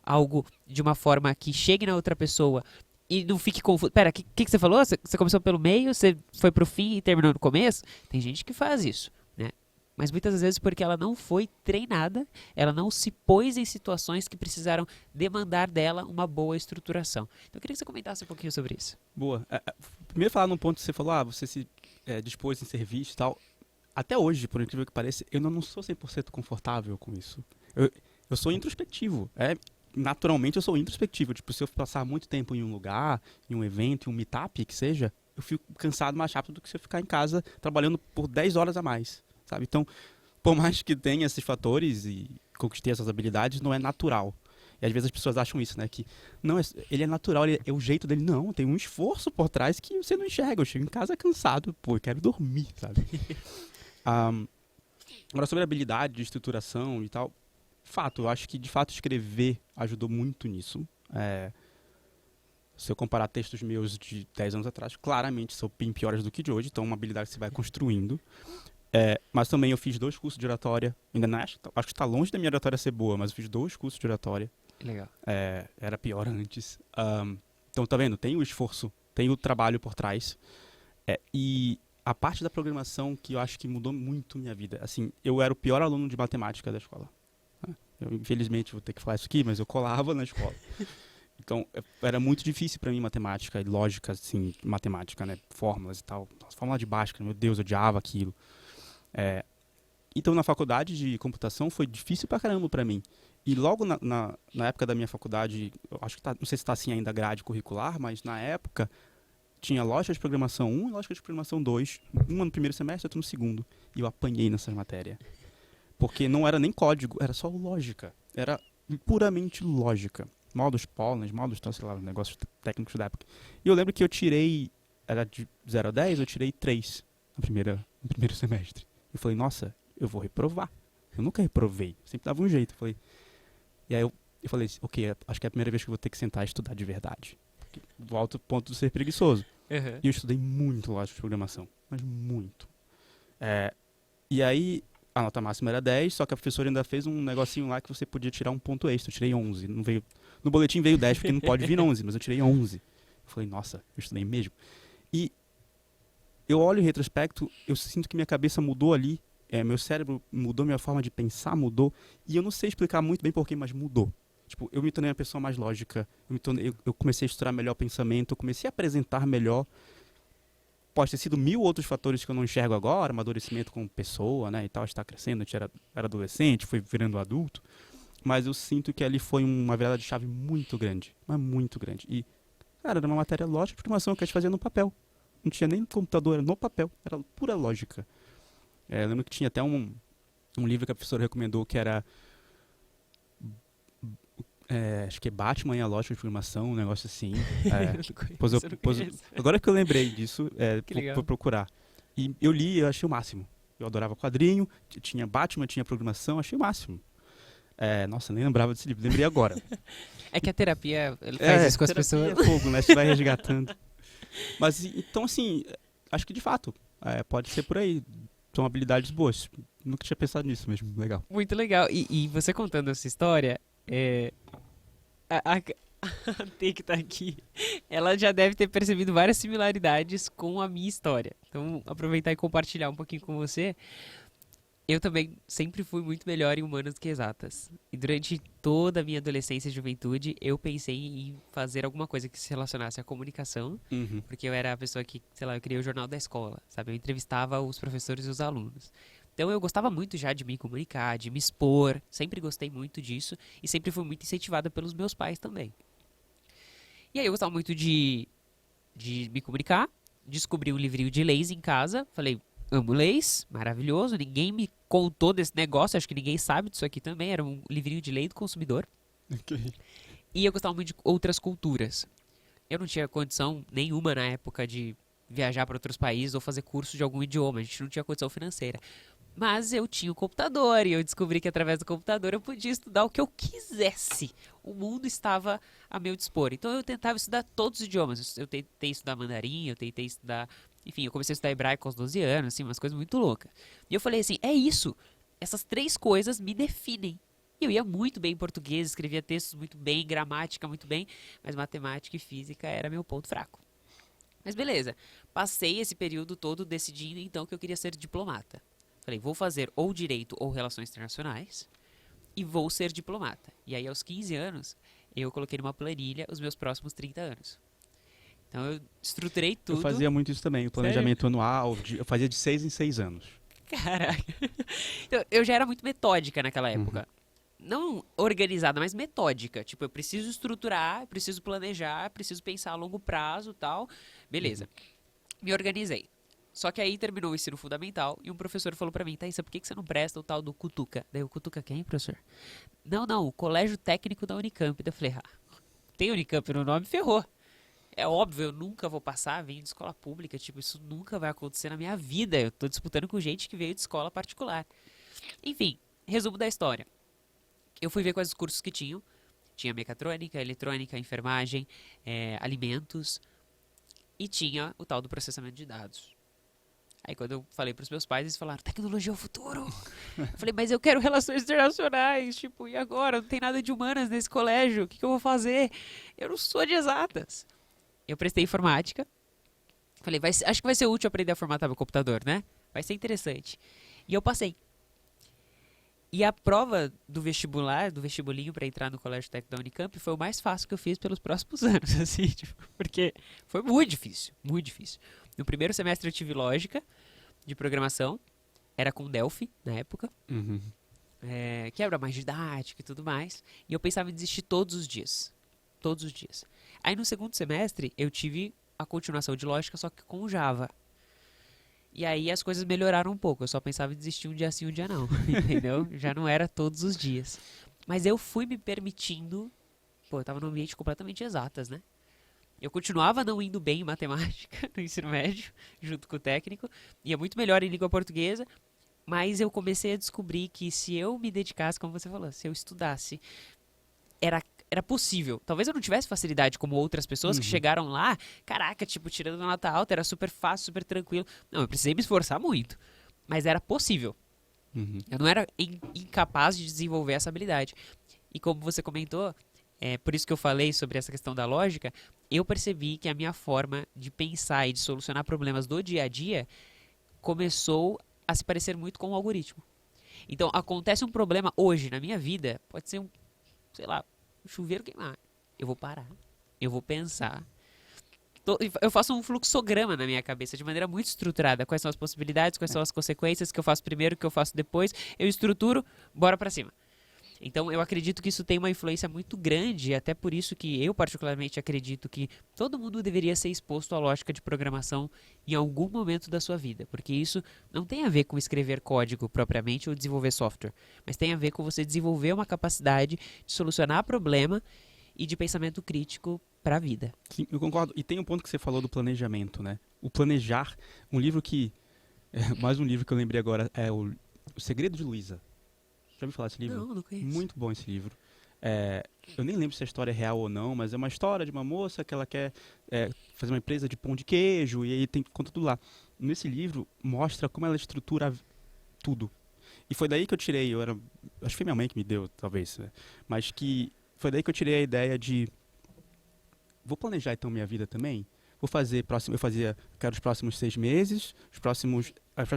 algo de uma forma que chegue na outra pessoa e não fique confuso. Pera, o que você falou? Você começou pelo meio, você foi pro fim e terminou no começo? Tem gente que faz isso, né? Mas muitas vezes porque ela não foi treinada, ela não se pôs em situações que precisaram demandar dela uma boa estruturação. Então eu queria que você comentasse um pouquinho sobre isso. Boa. Primeiro falar num ponto que você falou, você se dispôs em serviço e tal. Até hoje, por incrível que pareça, eu não sou 100% confortável com isso. Eu sou introspectivo. Naturalmente eu sou introspectivo. Tipo, se eu passar muito tempo em um lugar, em um evento, em um meetup, que seja, eu fico cansado mais rápido do que se eu ficar em casa trabalhando por 10 horas a mais. Sabe? Então, por mais que tenha esses fatores e conquistei essas habilidades, não é natural. E às vezes as pessoas acham isso, né? Que não, ele é natural, é o jeito dele. Não, tem um esforço por trás que você não enxerga. Eu chego em casa cansado, eu quero dormir, sabe? Agora, sobre a habilidade de estruturação e tal, eu acho que de fato escrever ajudou muito nisso. Se eu comparar textos meus de 10 anos atrás, claramente são bem piores do que de hoje, então é uma habilidade que você vai construindo. Mas também eu fiz 2 cursos de oratória. Ainda não acho que está longe da minha oratória ser boa, mas eu fiz 2 cursos de oratória. Legal. Era pior antes. Então, tá vendo? Tem o esforço, tem o trabalho por trás. E a parte da programação que eu acho que mudou muito minha vida. Assim, eu era o pior aluno de matemática da escola. Eu, infelizmente, vou ter que falar isso aqui, mas eu colava na escola. Então, era muito difícil para mim matemática e lógica, assim, matemática, né? Fórmulas e tal. Fórmula de Bhaskara, meu Deus, eu odiava aquilo. Então, na faculdade de computação foi difícil pra caramba pra mim. E logo na época da minha faculdade, eu acho que não sei se está assim ainda grade curricular, mas na época tinha lógica de programação 1 e lógica de programação 2. Uma no primeiro semestre, outra no segundo. E eu apanhei nessa matéria. Porque não era nem código, era só lógica. Era puramente lógica. Módulos Pollens, módulos, sei lá, negócios técnicos da época. E eu lembro que eu tirei, era de 0 a 10, eu tirei 3 no primeiro semestre. Eu falei, nossa, eu vou reprovar. Eu nunca reprovei, sempre dava um jeito. E aí eu falei, ok, acho que é a primeira vez que eu vou ter que sentar e estudar de verdade. Do alto ponto de ser preguiçoso. Uhum. E eu estudei muito lógica de programação, mas muito. E aí a nota máxima era 10, só que a professora ainda fez um negocinho lá que você podia tirar um ponto extra. Eu tirei 11. Não veio, no boletim veio 10, porque não pode vir 11, mas eu tirei 11. Eu falei, nossa, eu estudei mesmo. E eu olho em retrospecto, eu sinto que minha cabeça mudou ali, meu cérebro mudou, minha forma de pensar mudou, e eu não sei explicar muito bem porquê, mas mudou. Tipo, eu me tornei uma pessoa mais lógica, eu comecei a estudar melhor pensamento, eu comecei a apresentar melhor. Pode ter sido 1000 outros fatores que eu não enxergo agora, amadurecimento como pessoa, né, e tal, está crescendo, era adolescente, fui virando adulto, mas eu sinto que ali foi uma virada de chave muito grande, mas muito grande. E, cara, era uma matéria lógica de programação que a gente fazia no papel. Não tinha nem computador, era no papel, era pura lógica. Eu lembro que tinha até um livro que a professora recomendou que era acho que é Batman e a Lógica de Programação, um negócio assim. Agora que eu lembrei disso, vou procurar. E eu li, eu achei o máximo. Eu adorava quadrinho, tinha Batman, tinha programação, achei o máximo. Nossa, nem lembrava desse livro, lembrei agora. É que a terapia, ele faz isso com as pessoas. É fogo, né? Você vai resgatando. Mas, então, assim, acho que de fato, pode ser por aí. São habilidades boas. Nunca tinha pensado nisso mesmo, legal. Muito legal. E você contando essa história, a T que tá aqui, ela já deve ter percebido várias similaridades com a minha história. Então, aproveitar e compartilhar um pouquinho com você. Eu também sempre fui muito melhor em humanas do que exatas. E durante toda a minha adolescência e juventude, eu pensei em fazer alguma coisa que se relacionasse à comunicação, porque eu era a pessoa que, sei lá, eu criei o jornal da escola, sabe? Eu entrevistava os professores e os alunos. Então eu gostava muito já de me comunicar, de me expor, sempre gostei muito disso e sempre fui muito incentivada pelos meus pais também. E aí eu gostava muito de me comunicar, descobri um livrinho de leis em casa, falei, amo leis, maravilhoso, ninguém me contou desse negócio, acho que ninguém sabe disso aqui também, era um livrinho de lei do consumidor. Okay. E eu gostava muito de outras culturas. Eu não tinha condição nenhuma na época de viajar para outros países ou fazer curso de algum idioma, a gente não tinha condição financeira. Mas eu tinha o computador e eu descobri que através do computador eu podia estudar o que eu quisesse. O mundo estava a meu dispor. Então eu tentava estudar todos os idiomas. Eu tentei estudar mandarim, eu tentei estudar... Enfim, eu comecei a estudar hebraico aos 12 anos, assim, umas coisas muito loucas. E eu falei assim, é isso. Essas 3 coisas me definem. E eu ia muito bem em português, escrevia textos muito bem, gramática muito bem, mas matemática e física era meu ponto fraco. Mas beleza, passei esse período todo decidindo então que eu queria ser diplomata. Falei, vou fazer ou direito ou relações internacionais e vou ser diplomata. E aí aos 15 anos, eu coloquei numa planilha os meus próximos 30 anos. Então eu estruturei tudo. Eu fazia muito isso também, o planejamento anual, eu fazia de 6 em 6 anos. Caraca. Então, eu já era muito metódica naquela época. Não organizada, mas metódica. Tipo, eu preciso estruturar, preciso planejar, preciso pensar a longo prazo e tal. Beleza. Me organizei. Só que aí terminou o ensino fundamental e um professor falou pra mim, Thaísa, por que você não presta o tal do Cutuca? Daí eu, Cutuca quem, professor? Não, o Colégio Técnico da Unicamp. Daí eu falei, tem Unicamp no nome? Ferrou. É óbvio, eu nunca vou passar, venho de escola pública, tipo, isso nunca vai acontecer na minha vida. Eu tô disputando com gente que veio de escola particular. Enfim, resumo da história. Eu fui ver quais os cursos que tinham. Tinha mecatrônica, eletrônica, enfermagem, alimentos e tinha o tal do processamento de dados. Aí quando eu falei pros meus pais, eles falaram, tecnologia é o futuro. Eu falei, mas eu quero relações internacionais, tipo, e agora? Não tem nada de humanas nesse colégio, o que eu vou fazer? Eu não sou de exatas. Eu prestei informática. Falei, acho que vai ser útil aprender a formatar meu computador, né? Vai ser interessante. E eu passei. E a prova do vestibular, do vestibulinho para entrar no Colégio Técnico da Unicamp, foi o mais fácil que eu fiz pelos próximos anos, assim, tipo, porque foi muito difícil, muito difícil. No primeiro semestre eu tive lógica de programação, era com Delphi na época, que era mais didático e tudo mais, e eu pensava em desistir todos os dias. Aí no segundo semestre eu tive a continuação de lógica, só que com Java. E aí as coisas melhoraram um pouco, eu só pensava em desistir um dia sim, um dia não, entendeu? Já não era todos os dias. Mas eu fui me permitindo, eu tava num ambiente completamente exatas, né? Eu continuava não indo bem em matemática no ensino médio, junto com o técnico, ia muito melhor em língua portuguesa, mas eu comecei a descobrir que se eu me dedicasse, como você falou, se eu estudasse, era possível. Talvez eu não tivesse facilidade como outras pessoas que chegaram lá, caraca, tipo, tirando nota alta, era super fácil, super tranquilo. Não, eu precisei me esforçar muito, mas era possível. Eu não era incapaz de desenvolver essa habilidade. E como você comentou, por isso que eu falei sobre essa questão da lógica, eu percebi que a minha forma de pensar e de solucionar problemas do dia a dia começou a se parecer muito com o algoritmo. Então, acontece um problema hoje na minha vida, pode ser sei lá, o chuveiro queimar, eu vou parar, eu vou pensar. Eu faço um fluxograma na minha cabeça de maneira muito estruturada. Quais são as possibilidades, quais são as consequências, o que eu faço primeiro, o que eu faço depois. Eu estruturo, bora pra cima. Então, eu acredito que isso tem uma influência muito grande, até por isso que eu particularmente acredito que todo mundo deveria ser exposto à lógica de programação em algum momento da sua vida, porque isso não tem a ver com escrever código propriamente ou desenvolver software, mas tem a ver com você desenvolver uma capacidade de solucionar problema e de pensamento crítico para a vida. Sim, eu concordo. E tem um ponto que você falou do planejamento, né? O planejar, um livro que... mais um livro que eu lembrei agora é o Segredo de Luísa. Já ouviu falar desse livro? Não conheço. Muito bom esse livro. Eu nem lembro se a história é real ou não, mas é uma história de uma moça que ela quer fazer uma empresa de pão de queijo e aí conta tudo lá. Nesse livro mostra como ela estrutura tudo. E foi daí que eu tirei, acho que foi minha mãe que me deu, talvez, né? Mas que foi daí que eu tirei a ideia de vou planejar então minha vida também. Vou fazer quero os próximos 6 meses, as próximas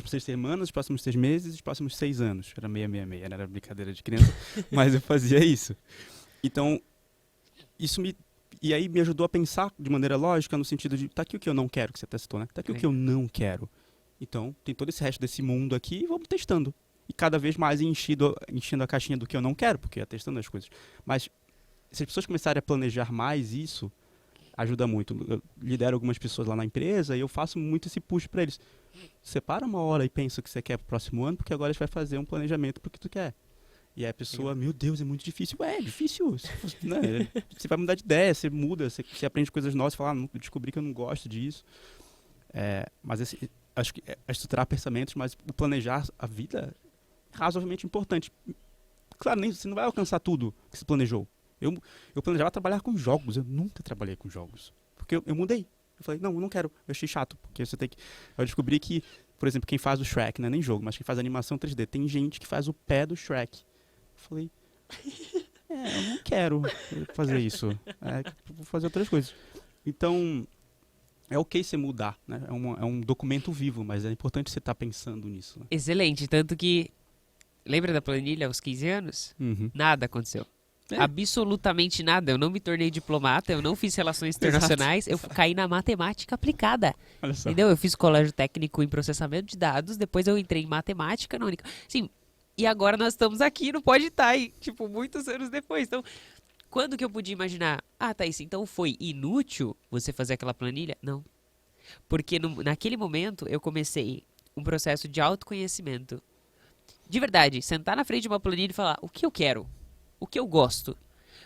6 semanas, os próximos 6 meses, os próximos 6 anos. Era 666, era brincadeira de criança, mas eu fazia isso. Então, e aí me ajudou a pensar de maneira lógica, no sentido de, tá aqui o que eu não quero, que você até citou, né? Tá aqui o que eu não quero. Então, tem todo esse resto desse mundo aqui e vamos testando. E cada vez mais enchendo a caixinha do que eu não quero, porque é testando as coisas. Mas, se as pessoas começarem a planejar mais isso, ajuda muito. Eu lidero algumas pessoas lá na empresa e eu faço muito esse push para eles. Separa uma hora e pensa o que você quer pro próximo ano, porque agora a gente vai fazer um planejamento pro que tu quer. E aí a pessoa, meu Deus, é muito difícil. É difícil. Né? Você vai mudar de ideia, você muda, você aprende coisas novas, você fala, eu descobri que eu não gosto disso. Mas acho que é estruturar pensamentos, mas o planejar a vida é razoavelmente importante. Claro, você não vai alcançar tudo que você planejou. Eu planejava trabalhar com jogos, eu nunca trabalhei com jogos. Porque eu mudei. Eu falei, não, eu não quero. Eu achei chato, porque você tem que... Eu descobri que, por exemplo, quem faz o Shrek, não é nem jogo, mas quem faz animação 3D, tem gente que faz o pé do Shrek. Eu falei, eu não quero fazer isso. Vou fazer outras coisas. Então, é ok você mudar, né? É um documento vivo, mas é importante você estar pensando nisso. Né? Excelente, tanto que... Lembra da planilha aos 15 anos? Uhum. Nada aconteceu. Absolutamente nada. Eu não me tornei diplomata, eu não fiz relações internacionais, eu caí na matemática aplicada. Olha só. Entendeu? Eu fiz colégio técnico em processamento de dados, depois eu entrei em matemática na Unica. Sim, e agora nós estamos aqui no Pode Itai, tipo, muitos anos depois. Então, quando que eu podia imaginar? Thaís, então foi inútil você fazer aquela planilha? Não. Porque naquele momento eu comecei um processo de autoconhecimento. De verdade, sentar na frente de uma planilha e falar o que eu quero. O que eu gosto.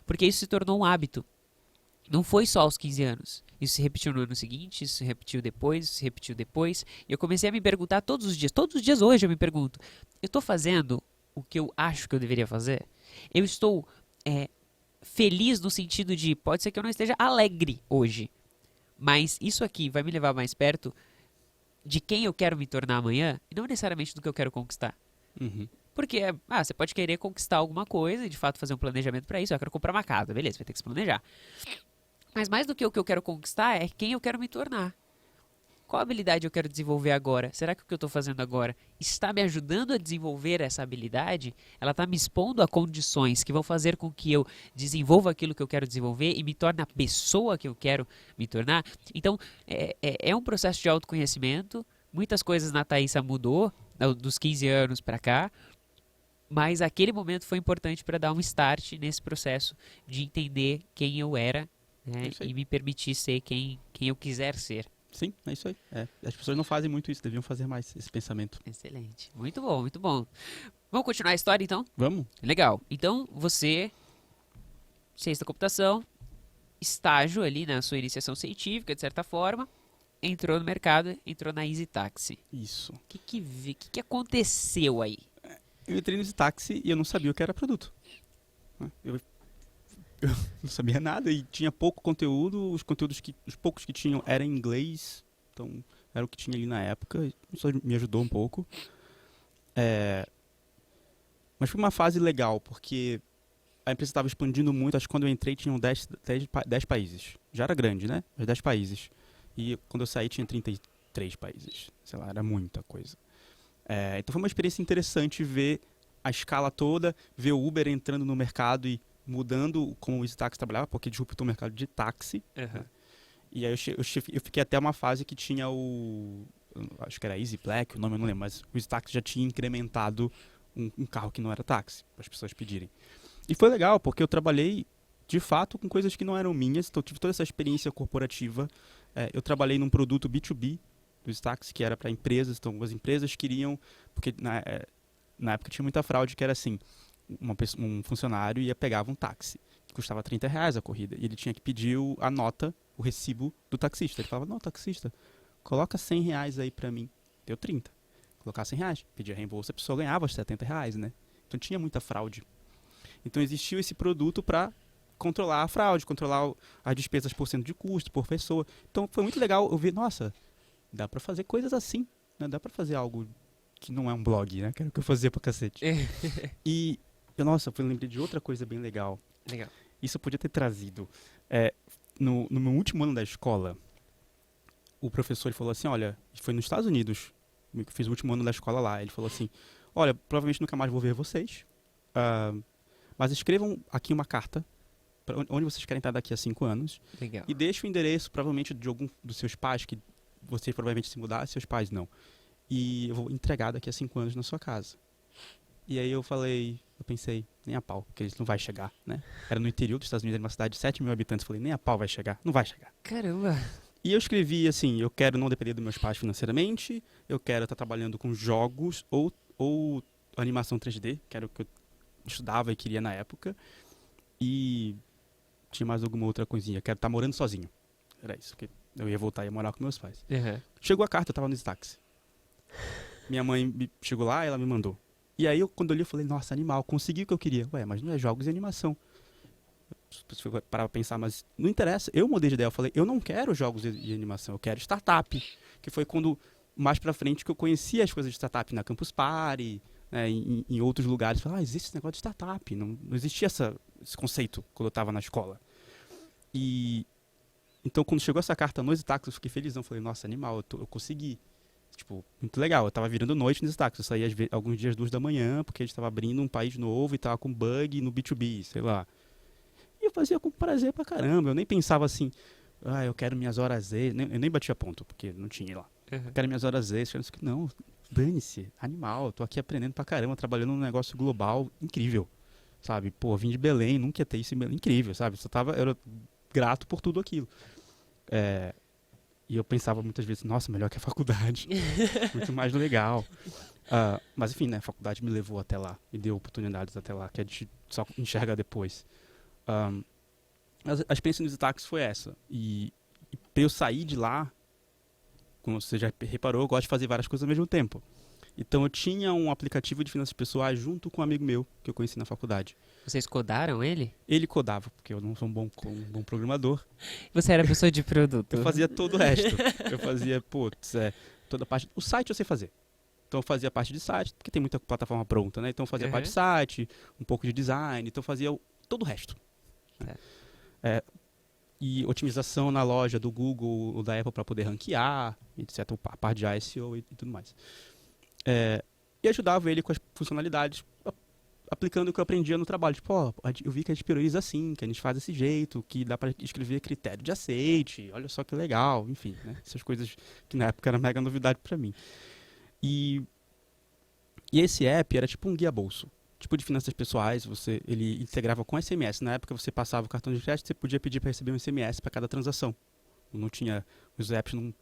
Porque isso se tornou um hábito. Não foi só aos 15 anos. Isso se repetiu no ano seguinte, isso se repetiu depois, isso se repetiu depois. E eu comecei a me perguntar todos os dias. Todos os dias hoje eu me pergunto. Eu estou fazendo o que eu acho que eu deveria fazer? Eu estou feliz no sentido de... Pode ser que eu não esteja alegre hoje. Mas isso aqui vai me levar mais perto de quem eu quero me tornar amanhã. E não necessariamente do que eu quero conquistar. Uhum. Porque você pode querer conquistar alguma coisa e de fato fazer um planejamento para isso. Eu quero comprar uma casa, beleza, vai ter que se planejar. Mas mais do que o que eu quero conquistar é quem eu quero me tornar. Qual habilidade eu quero desenvolver agora? Será que o que eu estou fazendo agora está me ajudando a desenvolver essa habilidade? Ela está me expondo a condições que vão fazer com que eu desenvolva aquilo que eu quero desenvolver e me torne a pessoa que eu quero me tornar? Então, é um processo de autoconhecimento. Muitas coisas na Thaísa mudou dos 15 anos para cá. Mas aquele momento foi importante para dar um start nesse processo de entender quem eu era, né, e me permitir ser quem eu quiser ser. Sim, é isso aí. As pessoas não fazem muito isso, deviam fazer mais esse pensamento. Excelente. Muito bom, muito bom. Vamos continuar a história, então? Vamos? Legal. Então, você, ciência da computação, estágio ali na sua iniciação científica, de certa forma, entrou no mercado, entrou na Easy Taxi. Isso. O que aconteceu aí? Eu entrei nesse táxi e eu não sabia o que era produto. Eu não sabia nada e tinha pouco conteúdo. Os poucos que tinham eram em inglês. Então, era o que tinha ali na época. Isso me ajudou um pouco. Mas foi uma fase legal, porque a empresa estava expandindo muito. Acho que quando eu entrei tinham 10 países. Já era grande, né? Mas 10 países. E quando eu saí tinha 33 países. Sei lá, era muita coisa. Então foi uma experiência interessante ver a escala toda, ver o Uber entrando no mercado e mudando como o Easytaxi trabalhava, porque disruptou o mercado de táxi. Aham. E aí eu fiquei até uma fase que tinha acho que era Easy Black, o nome eu não lembro, mas o Easytaxi já tinha incrementado um carro que não era táxi, para as pessoas pedirem. E foi legal, porque eu trabalhei, de fato, com coisas que não eram minhas, então eu tive toda essa experiência corporativa. Eu trabalhei num produto B2B do Easytaxi, que era para empresas, então as empresas queriam, porque na época tinha muita fraude, que era assim, um funcionário ia pegava um táxi, que custava R$ 30 a corrida, e ele tinha que pedir a nota, o recibo do taxista. Ele falava, não, taxista, coloca R$ 100 aí pra mim. Deu 30. Colocar R$ 100. Pedia reembolso, a pessoa ganhava os R$ 70, né? Então tinha muita fraude. Então existiu esse produto para controlar a fraude, controlar as despesas por cento de custo, por pessoa. Então foi muito legal eu ver, nossa, dá pra fazer coisas assim, né? Dá pra fazer algo que não é um blog, né? Que era o que eu fazia pra cacete. E, nossa, eu lembrei de outra coisa bem legal. Legal. Isso eu podia ter trazido. No meu último ano da escola, o professor ele falou assim, olha, foi nos Estados Unidos, eu fiz o último ano da escola lá, ele falou assim, olha, provavelmente nunca mais vou ver vocês, mas escrevam aqui uma carta para onde vocês querem estar daqui a 5 anos. Legal. E deixe o endereço, provavelmente, de algum dos seus pais, que você provavelmente se mudar, seus pais não. E eu vou entregar daqui a 5 anos na sua casa. E aí eu pensei, nem a pau, porque eles não vai chegar, né? Era no interior dos Estados Unidos, era uma cidade de 7 mil habitantes. Eu falei, nem a pau vai chegar, não vai chegar. Caramba. E eu escrevi assim, eu quero não depender dos meus pais financeiramente, eu quero estar trabalhando com jogos ou animação 3D, que era o que eu estudava e queria na época. E tinha mais alguma outra coisinha, quero estar morando sozinho. Era isso, que eu ia voltar e ia morar com meus pais. Uhum. Chegou a carta, eu tava no táxi. Minha mãe chegou lá e ela me mandou. E aí, quando eu li, eu falei, nossa, animal, consegui o que eu queria. Ué, mas não é jogos e animação. Você foi parar pra pensar, mas não interessa. Eu mudei de ideia, eu falei, eu não quero jogos e animação, eu quero startup. Que foi quando, mais pra frente, que eu conheci as coisas de startup na Campus Party, né, em outros lugares. Eu falei, existe esse negócio de startup. Não existia esse conceito quando eu tava na escola. E então, quando chegou essa carta no Easytaxi, eu fiquei felizão. Falei, nossa, animal, eu consegui. Tipo, muito legal. Eu tava virando noite no Easytaxi. Eu saía alguns dias 2 da manhã, porque a gente tava abrindo um país novo e tava com bug no B2B, sei lá. E eu fazia com prazer pra caramba. Eu nem pensava assim, eu quero minhas horas extras. Eu nem batia ponto, porque não tinha lá. Uhum. Eu quero minhas horas extras. Não, dane-se, animal. Eu tô aqui aprendendo pra caramba, trabalhando num negócio global incrível. Sabe? Pô, vim de Belém, nunca ia ter isso em Belém. Incrível, sabe? Eu era grato por tudo aquilo. E eu pensava muitas vezes, nossa, melhor que a faculdade. Muito mais legal. Mas enfim, né, a faculdade me levou até lá, me deu oportunidades até lá, que a gente só enxerga depois. A experiência no Easytaxi foi essa. E pra eu sair de lá, como você já reparou, eu gosto de fazer várias coisas ao mesmo tempo. Então eu tinha um aplicativo de finanças pessoais junto com um amigo meu, que eu conheci na faculdade. Vocês codaram ele? Ele codava, porque eu não sou um bom programador. Você era pessoa de produto. Eu fazia todo o resto. Eu fazia, toda a parte... O site eu sei fazer. Então eu fazia a parte de site, porque tem muita plataforma pronta, né? Então eu fazia a parte de site, um pouco de design, então eu fazia todo o resto. E otimização na loja do Google ou da Apple para poder ranquear, etc. A parte de SEO e tudo mais. E ajudava ele com as funcionalidades, aplicando o que eu aprendia no trabalho. Tipo, eu vi que a gente prioriza assim, que a gente faz desse jeito, que dá para escrever critério de aceite, olha só que legal, enfim, né? Essas coisas que na época era mega novidade para mim. E esse app era tipo um guia-bolso, tipo de finanças pessoais, ele integrava com SMS. Na época você passava o cartão de crédito, você podia pedir para receber um SMS para cada transação. Não tinha, os apps não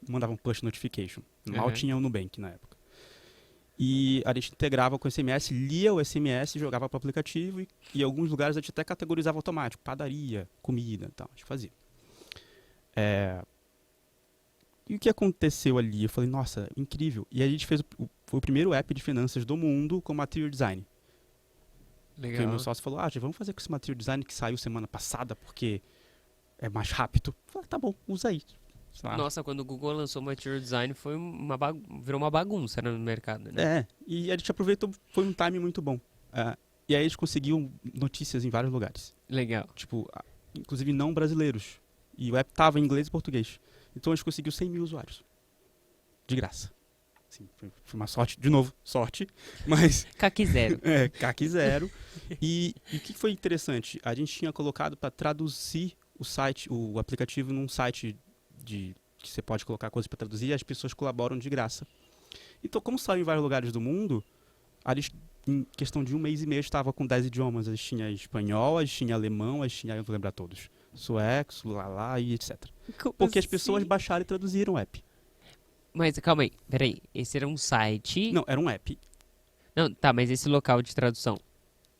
mandavam push notification. Mal tinha o Nubank na época. E a gente integrava com o SMS, lia o SMS, jogava para o aplicativo e em alguns lugares a gente até categorizava automático, padaria, comida e tal, a gente fazia. E o que aconteceu ali? Eu falei, nossa, incrível. E a gente fez foi o primeiro app de finanças do mundo com Material Design. Legal. Porque o meu sócio falou, vamos fazer com esse Material Design que saiu semana passada, porque é mais rápido. Eu falei, tá bom, usa aí. Nossa, quando o Google lançou o Material Design, virou uma bagunça no mercado, né? E a gente aproveitou, foi um time muito bom. E aí a gente conseguiu notícias em vários lugares. Legal. Tipo, inclusive não brasileiros. E o app tava em inglês e português. Então a gente conseguiu 100 mil usuários. De graça. Assim, foi uma sorte, de novo, sorte, mas CAC zero. CAC zero. E o que foi interessante? A gente tinha colocado para traduzir o aplicativo num site que você pode colocar coisas para traduzir e as pessoas colaboram de graça. Então, como saiu em vários lugares do mundo, em questão de um mês e meio, estava com 10 idiomas. A gente tinha espanhol, a gente tinha alemão, a gente tinha, eu não vou lembrar todos, sueco, lá e etc. Como Porque as assim? pessoas baixaram e traduziram o app. Mas calma aí, peraí. Esse era um site. Não, era um app. Não, tá, mas esse local de tradução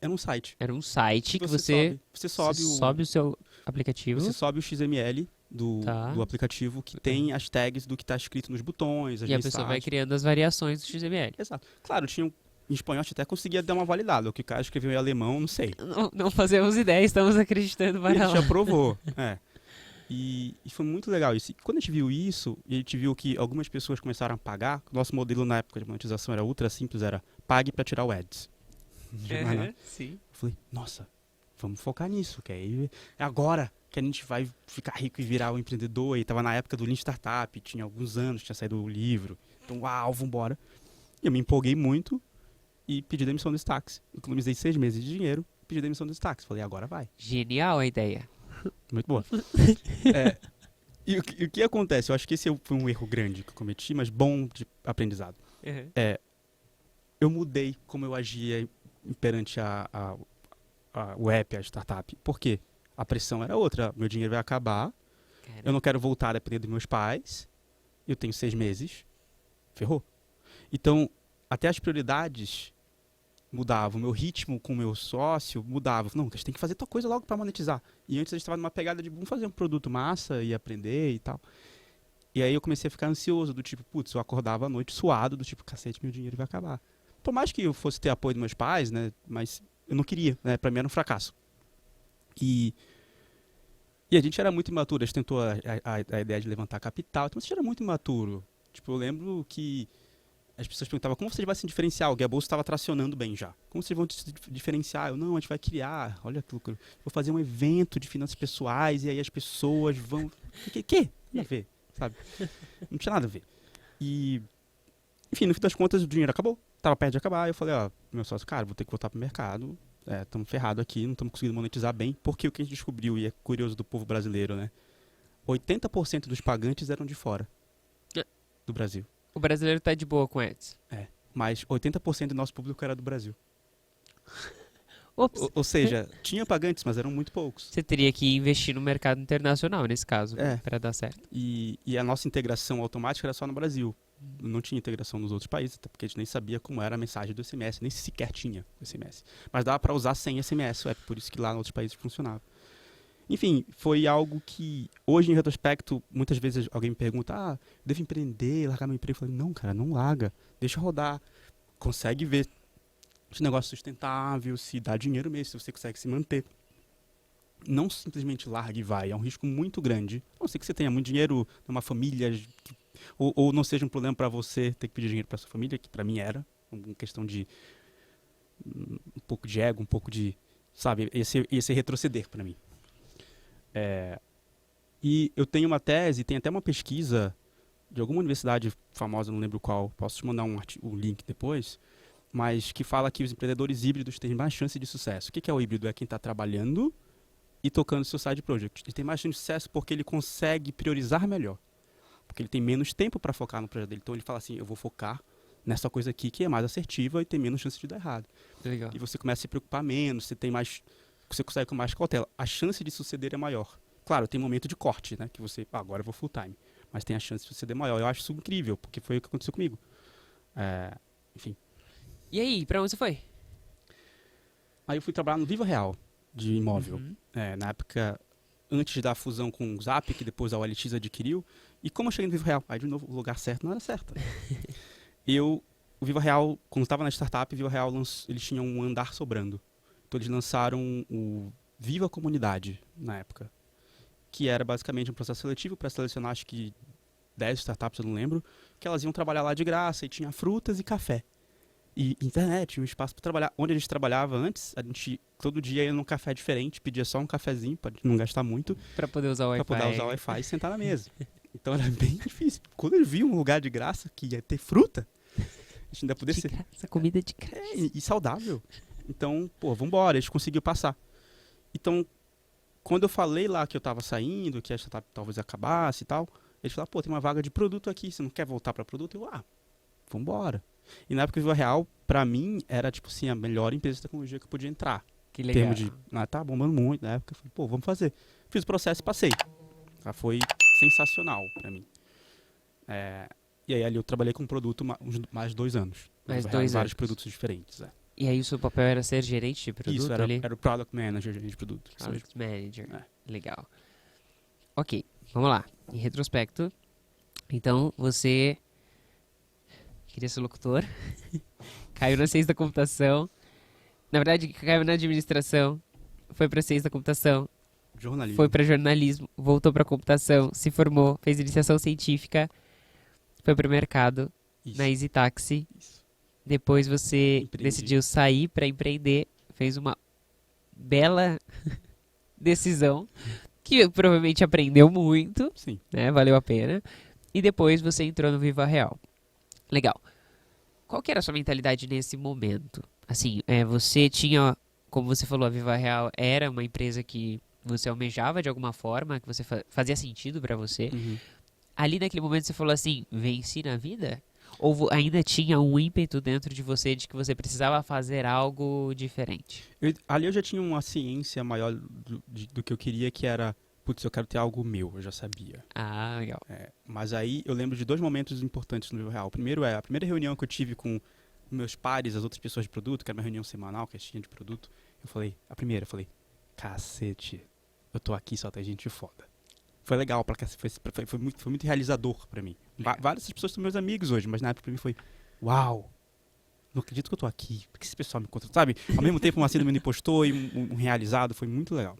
Era um site. era um site que você sobe o seu aplicativo. Você sobe o XML do Tá. aplicativo que tem as tags do que está escrito nos botões, as E a pessoa vai mensagens. criando as variações do XML. Exato. Claro, em espanhol a gente até conseguia dar uma validada. O que o cara escreveu em alemão, não sei. Não fazemos ideia, estamos acreditando E para a lá. gente aprovou. E foi muito legal isso. E quando a gente viu isso, e a gente viu que algumas pessoas começaram a pagar, nosso modelo na época de monetização era ultra simples, era pague para tirar o ads. Sim. Eu falei, nossa, vamos focar nisso, que aí é agora que a gente vai ficar rico e virar um empreendedor. E tava na época do Lean Startup, tinha alguns anos, tinha saído o livro. Então, uau, vambora. E eu me empolguei muito e pedi demissão desse táxi. Economizei 6 meses de dinheiro, pedi demissão desse táxi. Falei, agora vai. Genial a ideia. Muito boa. E o que acontece? Eu acho que esse foi um erro grande que eu cometi, mas bom de aprendizado. Eu mudei como eu agia perante o app, a startup. Por quê? A pressão era outra. Meu dinheiro vai acabar. Cara, Eu não quero voltar a depender dos meus pais. Eu tenho 6 meses. Ferrou. Então, até as prioridades mudavam. O meu ritmo com o meu sócio mudava. Não, a gente tem que fazer tua coisa logo para monetizar. E antes a gente estava numa pegada de vamos fazer um produto massa e aprender e tal. E aí eu comecei a ficar ansioso, do tipo, putz, eu acordava à noite suado, do tipo, cacete, meu dinheiro vai acabar. Por mais que eu fosse ter apoio dos meus pais, né, mas eu não queria, né, pra mim era um fracasso. E a gente era muito imaturo, a gente tentou a ideia de levantar capital, então a gente era muito imaturo. Tipo, eu lembro que as pessoas perguntavam como vocês vão se diferenciar, o Guia Bolsa estava tracionando bem já. Como vocês vão se diferenciar? Eu, não, a gente vai criar, olha que loucura, vou fazer um evento de finanças pessoais e aí as pessoas vão... Que? Nada a ver, sabe? Não tinha nada a ver. E, enfim, no fim das contas o dinheiro acabou, tava perto de acabar, eu falei, ó, meu sócio, cara, vou ter que voltar pro mercado, estamos ferrados aqui, não estamos conseguindo monetizar bem, porque o que a gente descobriu, e é curioso do povo brasileiro, né? 80% dos pagantes eram de fora do Brasil. o brasileiro tá de boa com ads. Mas 80% do nosso público era do Brasil. Ops. Ou seja, tinha pagantes, mas eram muito poucos. Você teria que investir no mercado internacional, nesse caso, É. para dar certo. E a nossa integração automática era só no Brasil. Não tinha integração nos outros países, até porque a gente nem sabia como era a mensagem do SMS, nem sequer tinha o SMS. Mas dava para usar sem SMS, por isso que lá nos outros países funcionava. Enfim, foi algo que, hoje em retrospecto, muitas vezes alguém me pergunta, devo empreender, largar meu emprego? Eu falei, não, cara, não larga, deixa rodar. Consegue ver se o negócio é sustentável, se dá dinheiro mesmo, se você consegue se manter. Não simplesmente larga e vai, é um risco muito grande. A não ser que você tenha muito dinheiro, uma família, ou não seja um problema para você ter que pedir dinheiro para sua família, que para mim era, uma questão de um pouco de ego, um pouco de, sabe, esse retroceder para mim. E eu tenho uma tese, tem até uma pesquisa de alguma universidade famosa, não lembro qual, posso te mandar um link depois, mas que fala que os empreendedores híbridos têm mais chance de sucesso. O que é o híbrido? É quem está trabalhando e tocando seu side project. Ele tem mais chance de sucesso porque ele consegue priorizar melhor. Porque ele tem menos tempo para focar no projeto dele. Então ele fala assim, eu vou focar nessa coisa aqui que é mais assertiva e tem menos chance de dar errado. Legal. E você começa a se preocupar menos, você consegue com mais cautela. A chance de suceder é maior. Claro, tem momento de corte, né? Que você, agora eu vou full time. Mas tem a chance de suceder maior. Eu acho isso incrível, porque foi o que aconteceu comigo. Enfim. E aí, pra onde você foi? Aí eu fui trabalhar no Viva Real, de imóvel. Uhum. Na época, antes da fusão com o Zap, que depois a OLX adquiriu. E como eu cheguei no Viva Real? Aí, de novo, o lugar certo não era certo. O Viva Real, quando estava na startup, o Viva Real, eles tinham um andar sobrando. Então eles lançaram o Viva Comunidade, na época. Que era basicamente um processo seletivo para selecionar, acho que 10 startups, eu não lembro, que elas iam trabalhar lá de graça e tinha frutas e café. E internet, um espaço para trabalhar. Onde a gente trabalhava antes, a gente todo dia ia num café diferente, pedia só um cafezinho para não gastar muito, Pra poder usar o Wi-Fi. para poder usar o Wi-Fi e sentar na mesa. Então era bem difícil. Quando eu vi um lugar de graça que ia ter fruta, A gente ainda poder De ser... graça, comida de graça. E saudável. Então, pô, vambora, a gente conseguiu passar. Então, quando eu falei lá que eu tava saindo, que a startup talvez acabasse e tal, eles falaram, pô, tem uma vaga de produto aqui, você não quer voltar pra produto? Eu, vambora. E na época, o Viva Real, pra mim, era, tipo assim, a melhor empresa de tecnologia que eu podia entrar. Que Em legal. termos de, tá bombando muito na época. Eu falei, pô, vamos fazer. Fiz o processo e passei. Foi sensacional pra mim. E aí ali eu trabalhei com produto mais 2 anos. Mais Viva Real, 2 em vários anos. produtos diferentes. E aí o seu papel era ser gerente de produto Isso, ali? era o Product Manager, gerente de produto. Isso mesmo. Product Manager. É. Legal. Ok, vamos lá. Em retrospecto, então você queria ser locutor, caiu na ciência da computação, na verdade caiu na administração, foi pra ciência da computação, Jornalismo. foi pra jornalismo, voltou pra computação, se formou, fez iniciação científica, foi pro mercado, Isso. na Easy Taxi. Isso. Depois você Empreendi. decidiu sair pra empreender, fez uma bela decisão, que provavelmente aprendeu muito, Sim. né? Valeu a pena. E depois você entrou no Viva Real. Legal. Qual que era a sua mentalidade nesse momento? Assim, você tinha, como você falou, a Viva Real era uma empresa que você almejava de alguma forma, que você fazia sentido pra você. Uhum. Ali naquele momento você falou assim, venci na vida? Ou ainda tinha um ímpeto dentro de você de que você precisava fazer algo diferente? Ali eu já tinha uma ciência maior do que eu queria, que era, putz, eu quero ter algo meu, eu já sabia. Ah, legal. Mas aí eu lembro de 2 momentos importantes no Viva Real. O primeiro a primeira reunião que eu tive com meus pares, as outras pessoas de produto, que era uma reunião semanal que a gente tinha de produto. Eu falei, cacete, eu tô aqui, só tem gente foda. Foi legal, foi muito realizador pra mim. Várias dessas pessoas são meus amigos hoje, mas na época pra mim foi, uau, não acredito que eu tô aqui, por que esse pessoal me encontra, sabe? Ao mesmo tempo uma síndrome do impostor e um realizado, foi muito legal.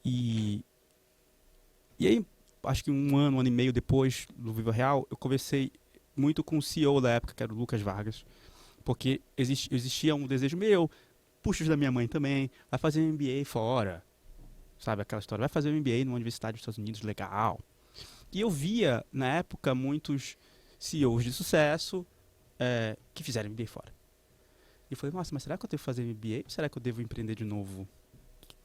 E aí, acho que um ano e meio depois do Viva Real, eu conversei muito com o CEO da época, que era o Lucas Vargas, porque existia um desejo meu, puxos da minha mãe também, vai fazer um MBA fora, sabe, aquela história, vai fazer um MBA numa universidade dos Estados Unidos, legal. E eu via, na época, muitos CEOs de sucesso que fizeram MBA fora. E eu falei, nossa, mas será que eu devo fazer MBA? Ou será que eu devo empreender de novo?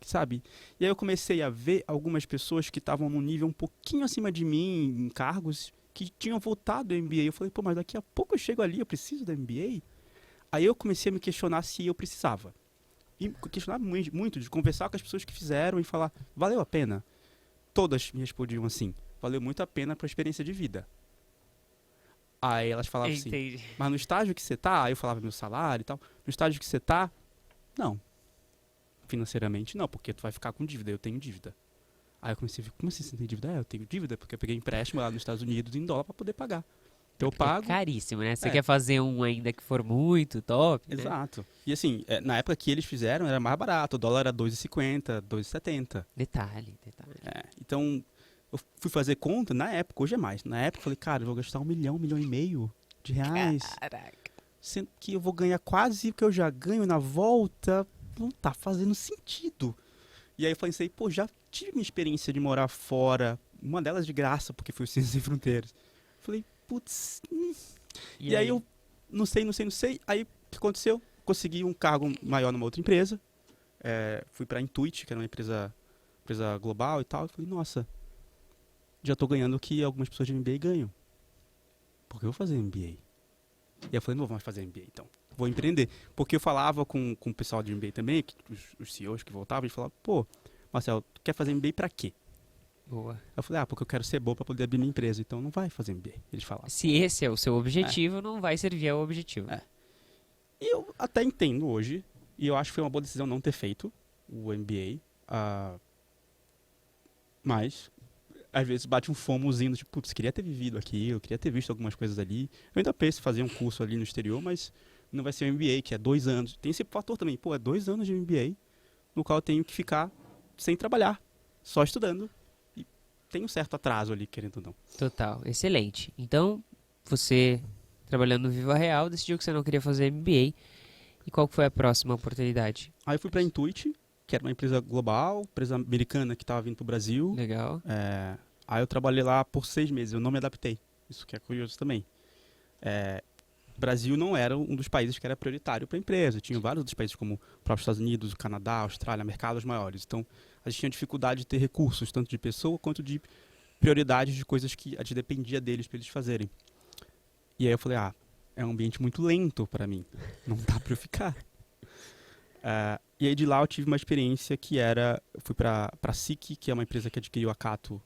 Sabe? E aí eu comecei a ver algumas pessoas que estavam num nível um pouquinho acima de mim, em cargos, que tinham voltado do MBA. Eu falei, pô, mas daqui a pouco eu chego ali, eu preciso do MBA? Aí eu comecei a me questionar se eu precisava. E questionar muito, de conversar com as pessoas que fizeram e falar, valeu a pena? Todas me respondiam assim, valeu muito a pena para a experiência de vida. Aí elas falavam assim, mas no estágio que você tá, aí eu falava meu salário e tal, no estágio que você tá, não. Financeiramente não, porque tu vai ficar com dívida, eu tenho dívida. Aí eu comecei a ver, como assim você tem dívida? Eu tenho dívida, porque eu peguei empréstimo lá nos Estados Unidos em dólar para poder pagar. Então eu pago. É caríssimo, né? Você quer fazer um ainda que for muito top, né? Exato. E assim, na época que eles fizeram era mais barato, o dólar era 2,50, 2,70. Detalhe. Então eu fui fazer conta, na época, hoje é mais. Na época eu falei, cara, eu vou gastar 1 milhão, 1,5 milhão de reais. Caraca. Sendo que eu vou ganhar quase o que eu já ganho na volta, não tá fazendo sentido. E aí eu pensei, pô, já tive minha experiência de morar fora, uma delas de graça, porque foi o Ciências Sem Fronteiras. Falei, putz. E aí eu não sei. Aí o que aconteceu? Consegui um cargo maior numa outra empresa. Fui pra Intuit, que era uma empresa global e tal. E falei, nossa, já tô ganhando o que algumas pessoas de MBA ganham. Por que eu vou fazer MBA? E aí eu falei, não vou mais fazer MBA então. Vou empreender. Porque eu falava com o pessoal de MBA também, os CEOs que voltavam, eles falavam, pô, Marcelo, tu quer fazer MBA pra quê? Boa. Eu falei, porque eu quero ser bom pra poder abrir minha empresa. Então não vai fazer MBA, eles falavam. Se esse é o seu objetivo, não vai servir ao objetivo. E eu até entendo hoje, e eu acho que foi uma boa decisão não ter feito o MBA, mas às vezes bate um fomozinho, tipo, putz, queria ter vivido aquilo, queria ter visto algumas coisas ali. Eu ainda penso em fazer um curso ali no exterior, mas não vai ser um MBA, que é 2 anos. Tem esse fator também, pô, é 2 anos de MBA, no qual eu tenho que ficar sem trabalhar, só estudando. E tem um certo atraso ali, querendo ou não. Total, excelente. Então, você, trabalhando no Viva Real, decidiu que você não queria fazer MBA. E qual foi a próxima oportunidade? Aí eu fui pra Intuit, que era uma empresa global, empresa americana que estava vindo pro Brasil. Legal. Aí eu trabalhei lá por 6 meses, eu não me adaptei. Isso que é curioso também. o Brasil não era um dos países que era prioritário para a empresa. Tinha vários outros países, como os próprios Estados Unidos, o Canadá, a Austrália, mercados maiores. Então, a gente tinha dificuldade de ter recursos, tanto de pessoa quanto de prioridades de coisas que a gente dependia deles para eles fazerem. E aí eu falei, é um ambiente muito lento para mim. Não dá para eu ficar. E aí de lá eu tive uma experiência que era... Eu fui para a SIC, que é uma empresa que adquiriu a Cato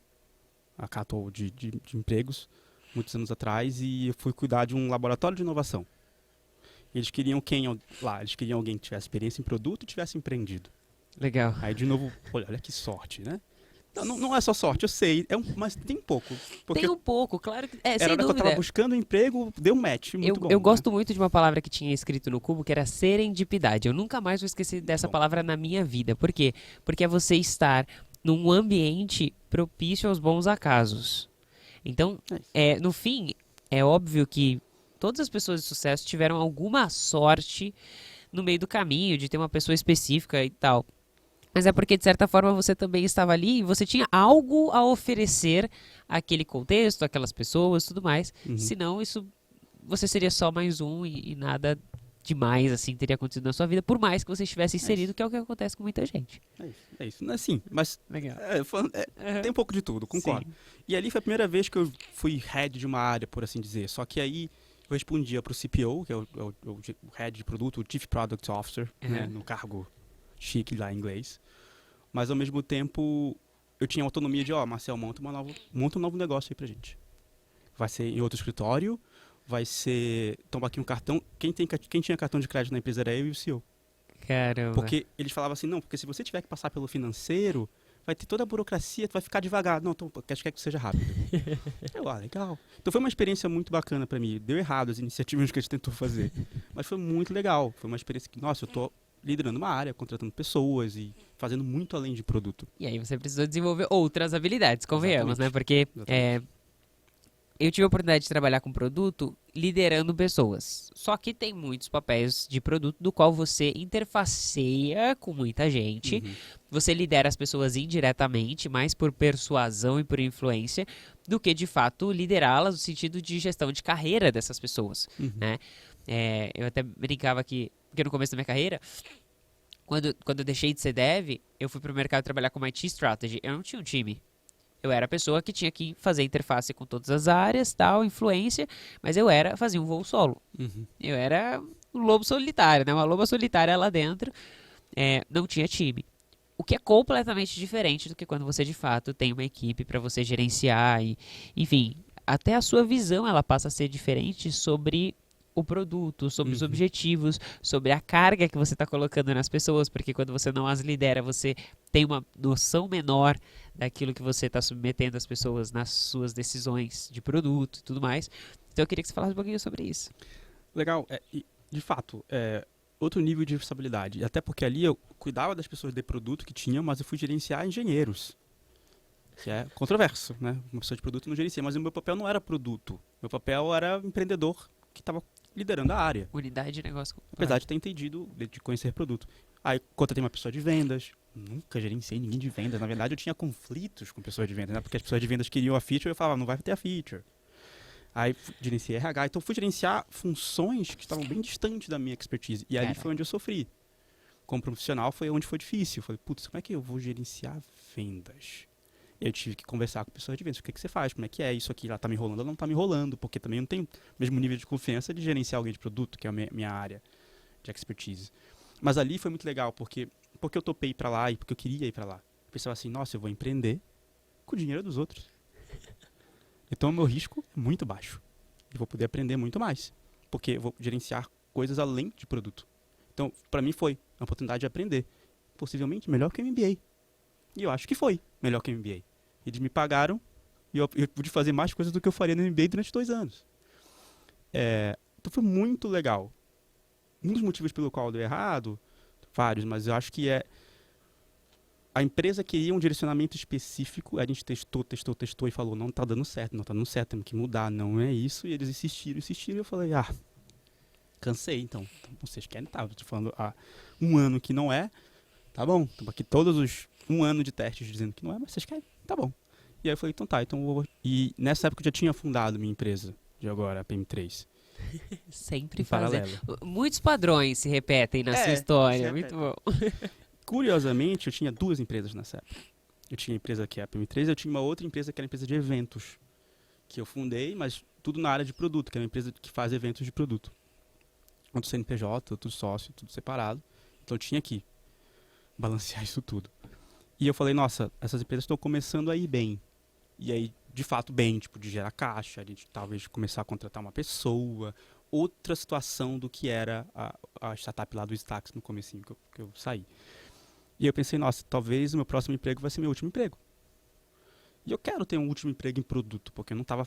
de empregos, muitos anos atrás, e eu fui cuidar de um laboratório de inovação. Eles queriam Eles queriam alguém que tivesse experiência em produto e tivesse empreendido. Legal. Aí, de novo, olha que sorte, né? Não é só sorte, eu sei, mas tem um pouco. Tem um pouco, claro que... Era sem hora que eu dúvida. tava buscando um emprego, deu um match muito bom. Eu né? gosto muito de uma palavra que tinha escrito no cubo, que era serendipidade. Eu nunca mais vou esquecer dessa palavra na minha vida. Por quê? Porque é você estar num ambiente propício aos bons acasos. Então, no fim, é óbvio que todas as pessoas de sucesso tiveram alguma sorte no meio do caminho, de ter uma pessoa específica e tal. Mas é porque, de certa forma, você também estava ali e você tinha algo a oferecer àquele contexto, àquelas pessoas, tudo mais. Uhum. Senão, você seria só mais um e nada demais, assim, teria acontecido na sua vida, por mais que você estivesse inserido, que é o que acontece com muita gente. É isso. Não é assim, mas Legal. tem um pouco de tudo, concordo. Sim. E ali foi a primeira vez que eu fui head de uma área, por assim dizer. Só que aí eu respondia para o CPO, que é o head de produto, o Chief Product Officer, né, no cargo chique lá em inglês. Mas ao mesmo tempo eu tinha autonomia de, Marcel, monta um novo negócio aí pra gente. Vai ser em outro escritório, vai ser... Toma aqui um cartão. Quem tinha cartão de crédito na empresa era eu e o CEO. Caramba. Porque eles falavam assim, não, porque se você tiver que passar pelo financeiro, vai ter toda a burocracia, tu vai ficar devagar. Não, então, quer que seja rápido. Legal. Então foi uma experiência muito bacana pra mim. Deu errado as iniciativas que a gente tentou fazer. Mas foi muito legal. Foi uma experiência que, nossa, eu tô liderando uma área, contratando pessoas e fazendo muito além de produto. E aí você precisou desenvolver outras habilidades, convenhamos, né? Porque eu tive a oportunidade de trabalhar com produto liderando pessoas. Só que tem muitos papéis de produto do qual você interfaceia com muita gente. Uhum. Você lidera as pessoas indiretamente, mais por persuasão e por influência, do que de fato liderá-las no sentido de gestão de carreira dessas pessoas, né? Eu até brincava que, porque no começo da minha carreira, quando eu deixei de ser dev, eu fui pro mercado trabalhar com IT Strategy. Eu não tinha um time. Eu era a pessoa que tinha que fazer interface com todas as áreas, tal, influência, mas fazia um voo solo. Uhum. Eu era um lobo solitário, né? Uma loba solitária lá dentro, não tinha time. O que é completamente diferente do que quando você, de fato, tem uma equipe para você gerenciar e, enfim, até a sua visão ela passa a ser diferente sobre o produto, sobre os objetivos, sobre a carga que você está colocando nas pessoas, porque quando você não as lidera, você tem uma noção menor daquilo que você está submetendo as pessoas nas suas decisões de produto e tudo mais. Então eu queria que você falasse um pouquinho sobre isso. Legal. De fato, outro nível de responsabilidade. Até porque ali eu cuidava das pessoas de produto que tinham, mas eu fui gerenciar engenheiros. Que é controverso, né? Uma pessoa de produto não gerencia, mas o meu papel não era produto. Meu papel era empreendedor que estava liderando a área. Unidade de negócio. Apesar de ter entendido, de conhecer produto. Aí contratei uma pessoa de vendas. Nunca gerenciei ninguém de vendas. Na verdade, eu tinha conflitos com pessoas de vendas, né? Porque as pessoas de vendas queriam a feature e eu falava, não vai ter a feature. Aí gerenciei RH. Então fui gerenciar funções que estavam bem distantes da minha expertise. E ali foi onde eu sofri. Como profissional foi onde foi difícil. Eu falei, putz, como é que eu vou gerenciar vendas? Eu tive que conversar com pessoas de vendas. O que você faz? Como é que é? Isso aqui ela tá me enrolando? Ela não tá me enrolando, porque também não tenho o mesmo nível de confiança de gerenciar alguém de produto, que é a minha área de expertise. Mas ali foi muito legal, porque eu topei ir pra lá e porque eu queria ir pra lá. Eu pensava assim, nossa, eu vou empreender com o dinheiro dos outros. Então o meu risco é muito baixo. E vou poder aprender muito mais, porque eu vou gerenciar coisas além de produto. Então, pra mim foi uma oportunidade de aprender. Possivelmente melhor que o MBA. E eu acho que foi melhor que o MBA. Eles me pagaram e eu pude fazer mais coisas do que eu faria no MBA durante 2 anos. Então foi muito legal. Um dos motivos pelo qual deu errado, vários, mas eu acho que a empresa queria um direcionamento específico, a gente testou e falou, não tá dando certo, temos que mudar, não é isso. E eles insistiram, e eu falei, cansei, então vocês querem, eu tô falando há 1 ano que não é, tá bom, estamos aqui todos os 1 ano de testes dizendo que não é, mas vocês querem? Tá bom. E aí eu falei, então tá, então eu vou... E nessa época eu já tinha fundado minha empresa de agora, a PM3. Sempre em fazer. paralelo. Muitos padrões se repetem na sua Se história. repetem. Muito bom. Curiosamente, eu tinha 2 empresas nessa época. Eu tinha a empresa que é a PM3, eu tinha uma outra empresa que era a empresa de eventos, que eu fundei, mas tudo na área de produto, que é uma empresa que faz eventos de produto. Outro CNPJ, outro sócio, tudo separado. Então eu tinha que balancear isso tudo. E eu falei, nossa, essas empresas estão começando a ir bem. E aí, de fato, bem, tipo, de gerar caixa, a gente talvez começar a contratar uma pessoa. Outra situação do que era a startup lá do Stax no comecinho que eu saí. E eu pensei, nossa, talvez o meu próximo emprego vai ser meu último emprego. E eu quero ter um último emprego em produto, porque eu não estava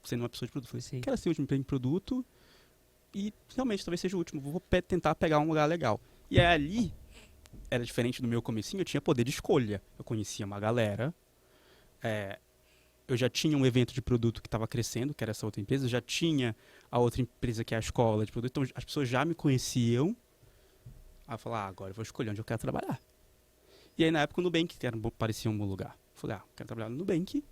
sendo uma pessoa de produto. Eu falei, Sim. quero ser o último emprego em produto e realmente talvez seja o último. Vou tentar pegar um lugar legal. E aí, ali, era diferente do meu comecinho, eu tinha poder de escolha. Eu conhecia uma galera, eu já tinha um evento de produto que estava crescendo, que era essa outra empresa, eu já tinha a outra empresa que é a escola de produto, então as pessoas já me conheciam. Aí eu falei, agora eu vou escolher onde eu quero trabalhar. E aí na época o Nubank parecia um bom lugar. Eu falei, quero trabalhar no Nubank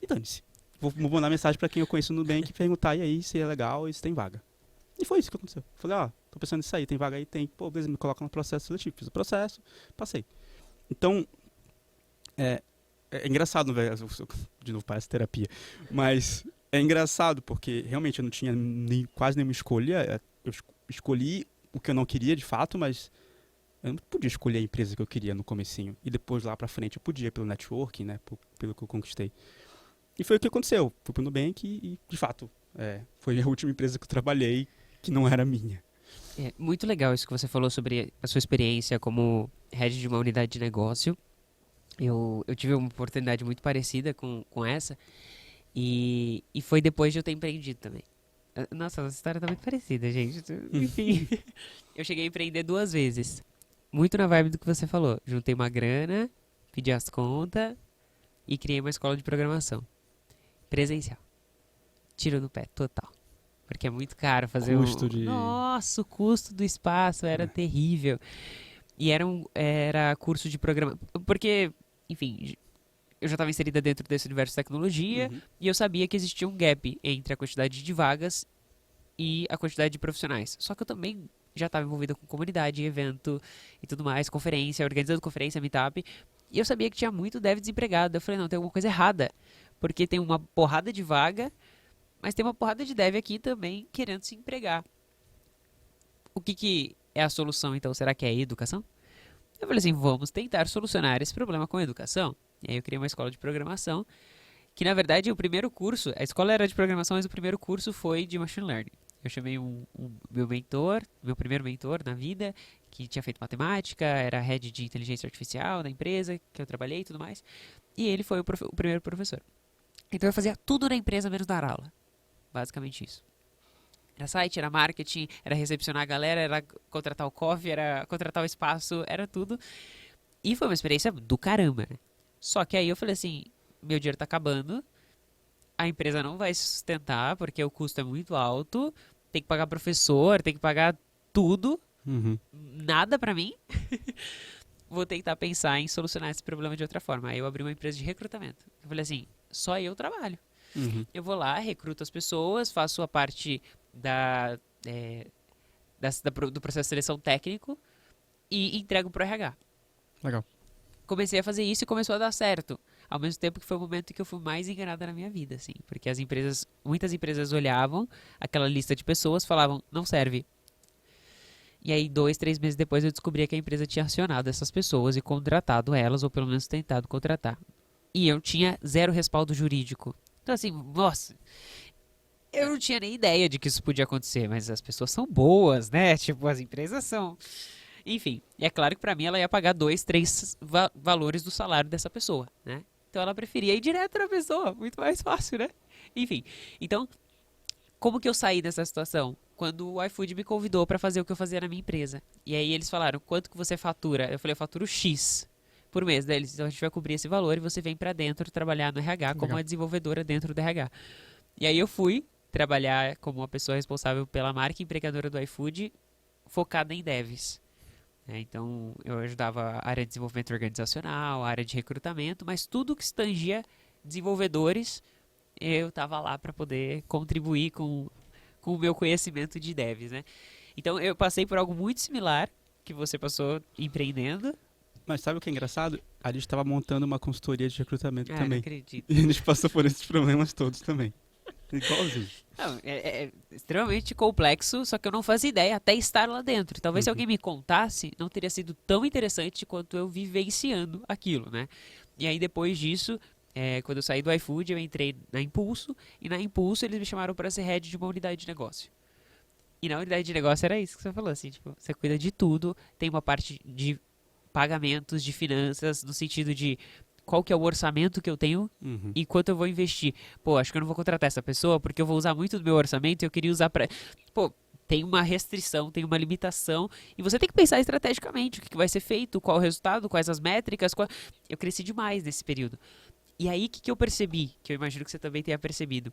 e dane-se. Vou mandar mensagem para quem eu conheço no Nubank e perguntar, e aí, se é legal e se tem vaga. E foi isso que aconteceu. Eu falei, tô pensando nisso aí, tem vaga aí? Tem. Pô, beleza, me coloca no processo seletivo. Fiz o processo, passei. Então, é engraçado, velho. De novo, parece terapia. Mas é engraçado porque realmente eu não tinha quase nenhuma escolha. Eu escolhi o que eu não queria de fato, mas eu não podia escolher a empresa que eu queria no comecinho. E depois lá pra frente eu podia, pelo networking, né? Pelo que eu conquistei. E foi o que aconteceu. Fui pro Nubank e de fato, foi a última empresa que eu trabalhei que não era minha. É muito legal isso que você falou sobre a sua experiência como head de uma unidade de negócio. Eu tive uma oportunidade muito parecida com essa e foi depois de eu ter empreendido também. Nossa, essa história tá muito parecida, gente. Enfim, eu cheguei a empreender 2 vezes. Muito na vibe do que você falou. Juntei uma grana, pedi as contas e criei uma escola de programação. Presencial. Tiro no pé, total. Porque é muito caro fazer Nossa, o custo do espaço era terrível. E era curso de programação. Porque, enfim, eu já estava inserida dentro desse universo de tecnologia e eu sabia que existia um gap entre a quantidade de vagas e a quantidade de profissionais. Só que eu também já estava envolvida com comunidade, evento e tudo mais, conferência, organizando conferência, meetup. E eu sabia que tinha muito dev desempregado. Eu falei, não, tem alguma coisa errada. Porque tem uma porrada de vaga, mas tem uma porrada de dev aqui também querendo se empregar. O que é a solução, então? Será que é a educação? Eu falei assim, vamos tentar solucionar esse problema com a educação. E aí eu criei uma escola de programação, que na verdade o primeiro curso, a escola era de programação, mas o primeiro curso foi de machine learning. Eu chamei meu mentor, meu primeiro mentor na vida, que tinha feito matemática, era head de inteligência artificial da empresa que eu trabalhei e tudo mais. E ele foi o primeiro professor. Então eu fazia tudo na empresa menos dar aula. Basicamente isso. Era site, era marketing, era recepcionar a galera, era contratar o coffee, era contratar o espaço, era tudo. E foi uma experiência do caramba, né? Só que aí eu falei assim, meu dinheiro tá acabando, a empresa não vai se sustentar porque o custo é muito alto, tem que pagar professor, tem que pagar tudo, nada pra mim. Vou tentar pensar em solucionar esse problema de outra forma. Aí eu abri uma empresa de recrutamento. Eu falei assim, só eu trabalho. Eu vou lá, recruto as pessoas, faço a parte do processo de seleção técnico e entrego pro RH. Legal. Comecei a fazer isso e começou a dar certo. Ao mesmo tempo que foi o momento que eu fui mais enganada na minha vida, assim. Porque muitas empresas olhavam aquela lista de pessoas, falavam, não serve. E aí, 2, 3 meses depois, eu descobri que a empresa tinha acionado essas pessoas e contratado elas, ou pelo menos tentado contratar. E eu tinha 0 respaldo jurídico. Então, assim, nossa, eu não tinha nem ideia de que isso podia acontecer, mas as pessoas são boas, né? Tipo, as empresas são... Enfim, e é claro que pra mim ela ia pagar 2, 3 valores do salário dessa pessoa, né? Então ela preferia ir direto na pessoa, muito mais fácil, né? Enfim, então, como que eu saí dessa situação? Quando o iFood me convidou pra fazer o que eu fazia na minha empresa. E aí eles falaram, quanto que você fatura? Eu falei, eu faturo X por mês. Daí eles, então a gente vai cobrir esse valor e você vem pra dentro trabalhar no RH como uma desenvolvedora dentro do RH. E aí eu fui trabalhar como uma pessoa responsável pela marca empregadora do iFood, focada em devs. Então eu ajudava a área de desenvolvimento organizacional, a área de recrutamento, mas tudo que estangia desenvolvedores, eu estava lá para poder contribuir com com o meu conhecimento de devs, né? Então eu passei por algo muito similar que você passou empreendendo. Mas sabe o que é engraçado? A gente estava montando uma consultoria de recrutamento Não também. acredito. E a gente passou por esses problemas todos também. Igualzinho. Não, é extremamente complexo, só que eu não fazia ideia até estar lá dentro. Talvez se alguém me contasse, não teria sido tão interessante quanto eu vivenciando aquilo, né? E aí depois disso, quando eu saí do iFood, eu entrei na Impulso, e na Impulso eles me chamaram para ser head de uma unidade de negócio. E na unidade de negócio era isso que você falou, assim, tipo, você cuida de tudo, tem uma parte de pagamentos, de finanças, no sentido de qual que é o orçamento que eu tenho Uhum. e quanto eu vou investir. Pô, acho que eu não vou contratar essa pessoa porque eu vou usar muito do meu orçamento e eu queria usar pra... Pô, tem uma restrição, tem uma limitação e você tem que pensar estrategicamente o que vai ser feito, qual o resultado, quais as métricas. Eu cresci demais nesse período. E aí, o que eu percebi? Que eu imagino que você também tenha percebido.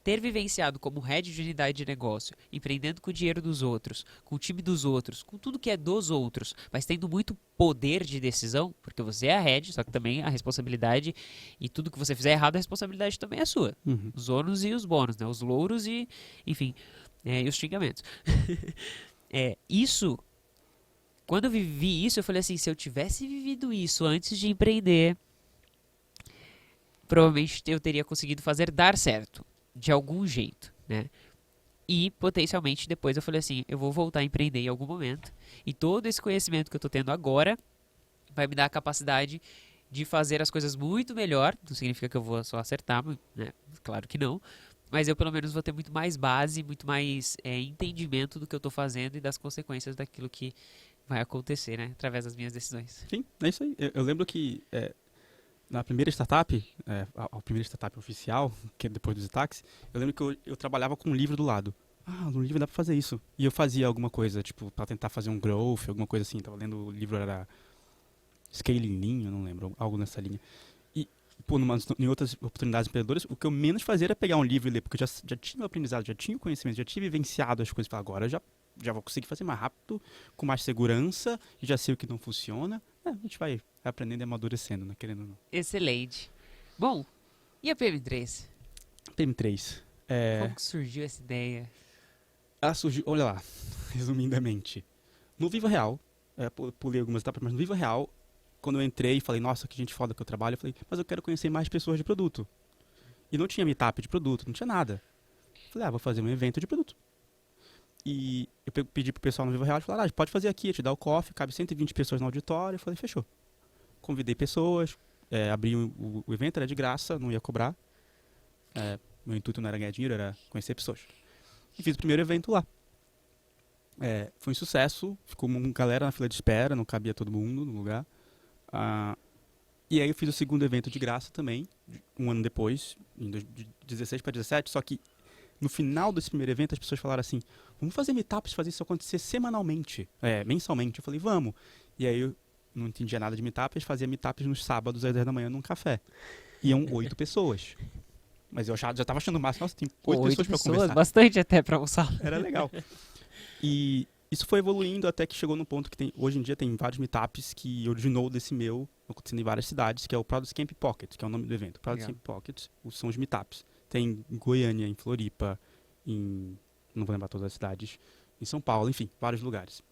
Ter vivenciado como head de unidade de negócio, empreendendo com o dinheiro dos outros, com o time dos outros, com tudo que é dos outros, mas tendo muito poder de decisão, porque você é a head, só que também a responsabilidade e tudo que você fizer errado, a responsabilidade também é sua. Uhum. Os ônus e os bônus, né? Os louros e, enfim, e os xingamentos. Isso, quando eu vivi isso, eu falei assim, se eu tivesse vivido isso antes de empreender, provavelmente eu teria conseguido fazer dar certo. De algum jeito, né? E potencialmente depois eu falei assim, eu vou voltar a empreender em algum momento e todo esse conhecimento que eu tô tendo agora vai me dar a capacidade de fazer as coisas muito melhor. Não significa que eu vou só acertar, né? Claro que não. Mas eu pelo menos vou ter muito mais base, muito mais entendimento do que eu tô fazendo e das consequências daquilo que vai acontecer, né? Através das minhas decisões. Sim, é isso aí. Eu lembro que na primeira startup, a primeira startup oficial, que é depois dos táxi, eu lembro que eu trabalhava com um livro do lado. Ah, no livro dá pra fazer isso. E eu fazia alguma coisa, tipo, pra tentar fazer um growth, alguma coisa assim. Tava lendo o livro, era Scaling Lean, eu não lembro, algo nessa linha. E, pô, em outras oportunidades empreendedoras, o que eu menos fazia era pegar um livro e ler, porque eu já tinha o aprendizado, já tinha o conhecimento, já tinha vivenciado as coisas. Falei, agora eu já vou conseguir fazer mais rápido, com mais segurança, e já sei o que não funciona. A gente vai aprendendo e amadurecendo, né? Querendo ou não. Excelente. Bom, e a PM3? PM3. Como que surgiu essa ideia? Ela surgiu, olha lá, resumidamente. No Viva Real, pulei algumas etapas, mas no Viva Real, quando eu entrei e falei, nossa, que gente foda que eu trabalho, eu falei, mas eu quero conhecer mais pessoas de produto. E não tinha meetup de produto, não tinha nada. Falei, vou fazer um evento de produto. E eu pedi pro pessoal no Viva Real, falaram, pode fazer aqui, eu te dar o coffee, cabe 120 pessoas no auditório. Eu falei, fechou. Convidei pessoas, abri o evento, era de graça, não ia cobrar. Meu intuito não era ganhar dinheiro, era conhecer pessoas. E fiz o primeiro evento lá. Foi um sucesso, ficou uma galera na fila de espera, não cabia todo mundo no lugar. E aí eu fiz o segundo evento de graça também, um ano depois, de 16 para 17, só que no final desse primeiro evento as pessoas falaram assim, vamos fazer meetups, fazer isso acontecer semanalmente, mensalmente. Eu falei, vamos. E aí eu não entendia nada de meetups, fazia meetups nos sábados às 10 da manhã num café. Iam 8 pessoas. Mas eu já estava achando o máximo, nossa, tem 8 pessoas para conversar. Bastante até para almoçar. Era legal. E isso foi evoluindo até que chegou no ponto que hoje em dia tem vários meetups que originou desse meu, acontecendo em várias cidades, que é o Product Camp Pocket, que é o nome do evento. Product Camp Pocket são os meetups. Tem em Goiânia, em Floripa, não vou lembrar todas as cidades, em São Paulo, enfim, vários lugares.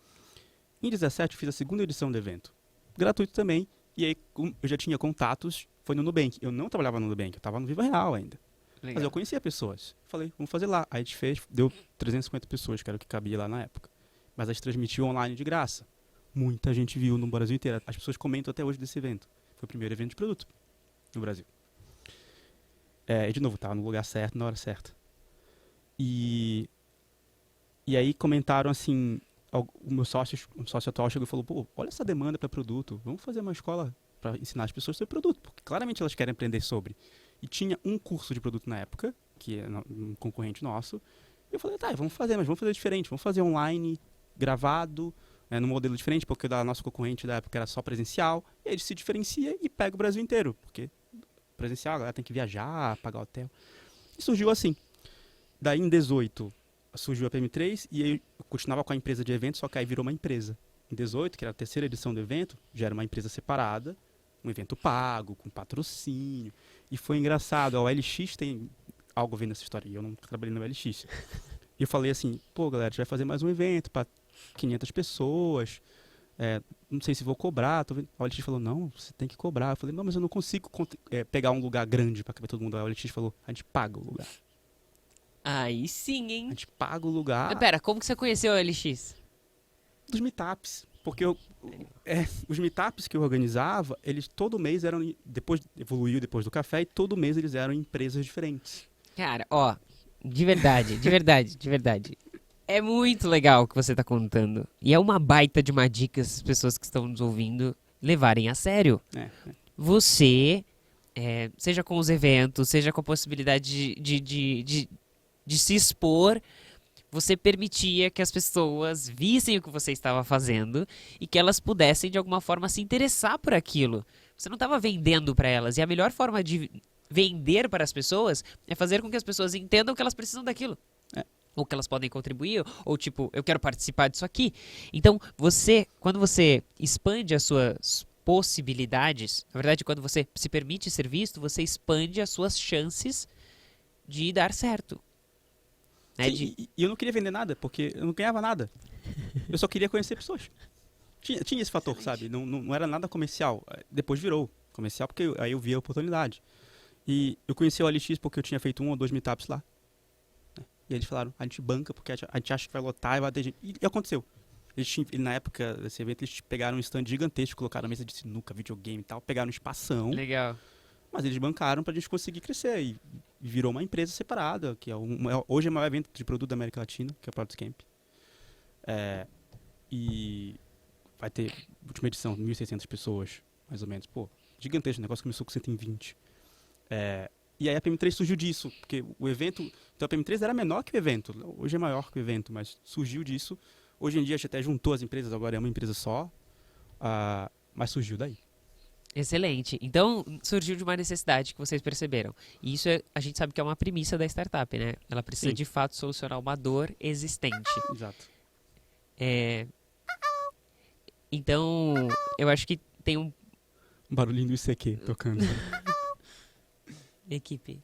Em 17 eu fiz a segunda edição do evento, gratuito também, e aí eu já tinha contatos, foi no Nubank. Eu não trabalhava no Nubank, eu estava no Viva Real ainda. Legal. Mas eu conhecia pessoas. Falei, vamos fazer lá. Aí a gente fez, deu 350 pessoas, que era o que cabia lá na época. Mas a gente transmitiu online de graça. Muita gente viu no Brasil inteiro. As pessoas comentam até hoje desse evento. Foi o primeiro evento de produto no Brasil. E de novo, estava no lugar certo, na hora certa. E aí comentaram assim, o meu sócio atual chegou e falou, pô, olha essa demanda para produto. Vamos fazer uma escola para ensinar as pessoas sobre produto. Porque claramente elas querem aprender sobre. E tinha um curso de produto na época, que é um concorrente nosso. E eu falei, vamos fazer, mas vamos fazer diferente. Vamos fazer online, gravado, num modelo diferente, porque da nossa concorrente da época era só presencial. E aí ele se diferencia e pega o Brasil inteiro. Porque presencial, a galera tem que viajar, pagar hotel. E surgiu assim. Daí em 18 surgiu a PM3 e aí eu continuava com a empresa de eventos, só que aí virou uma empresa. Em 18, que era a terceira edição do evento, já era uma empresa separada, um evento pago, com patrocínio. E foi engraçado, a OLX tem algo vendo essa história, e eu não trabalhei na OLX. E eu falei assim, pô, galera, a gente vai fazer mais um evento para 500 pessoas. Não sei se vou cobrar. A OLX falou, não, você tem que cobrar. Eu falei, não, mas eu não consigo pegar um lugar grande para caber todo mundo. A OLX falou, a gente paga o lugar. Aí sim, A hein? gente paga o lugar Mas pera, como que você conheceu a OLX? dos meetups. Porque os meetups que eu organizava, eles todo mês eram, evoluiu depois do café, e todo mês eles eram em empresas diferentes. Cara, ó, de verdade, de verdade, de verdade. É muito legal o que você tá contando. E é uma baita de uma dica as pessoas que estão nos ouvindo levarem a sério. Você, seja com os eventos, seja com a possibilidade de se expor, você permitia que as pessoas vissem o que você estava fazendo e que elas pudessem, de alguma forma, se interessar por aquilo. Você não estava vendendo para elas. E a melhor forma de vender para as pessoas é fazer com que as pessoas entendam que elas precisam daquilo. Ou que elas podem contribuir, ou tipo, eu quero participar disso aqui. Então, quando você expande as suas possibilidades, na verdade, quando você se permite ser visto, você expande as suas chances de dar certo. Sim, e eu não queria vender nada, porque eu não ganhava nada. Eu só queria conhecer pessoas. Tinha esse fator, sabe? Não era nada comercial. Depois virou comercial, porque aí eu vi a oportunidade. E eu conheci o OLX porque eu tinha feito 1 ou 2 meetups lá. E eles falaram, a gente banca porque a gente acha que vai lotar e vai ter gente. E aconteceu. Na época desse evento, eles pegaram um stand gigantesco, colocaram mesa de sinuca, videogame e tal, pegaram um espação. Legal. Mas eles bancaram pra gente conseguir crescer. E virou uma empresa separada, que hoje é o maior evento de produto da América Latina, que é o Product Camp. E vai ter, última edição, 1.600 pessoas, mais ou menos. Pô, gigantesco, o negócio começou com 120. E aí a PM3 surgiu disso, porque o evento... Então a PM3 era menor que o evento, hoje é maior que o evento, mas surgiu disso. Hoje em dia a gente até juntou as empresas, agora é uma empresa só, mas surgiu daí. Excelente. Então, surgiu de uma necessidade que vocês perceberam. E isso a gente sabe que é uma premissa da startup, né? Ela precisa, de fato, solucionar uma dor existente. Exato. Então, eu acho que tem um... Barulhinho do ICQ tocando. Equipe,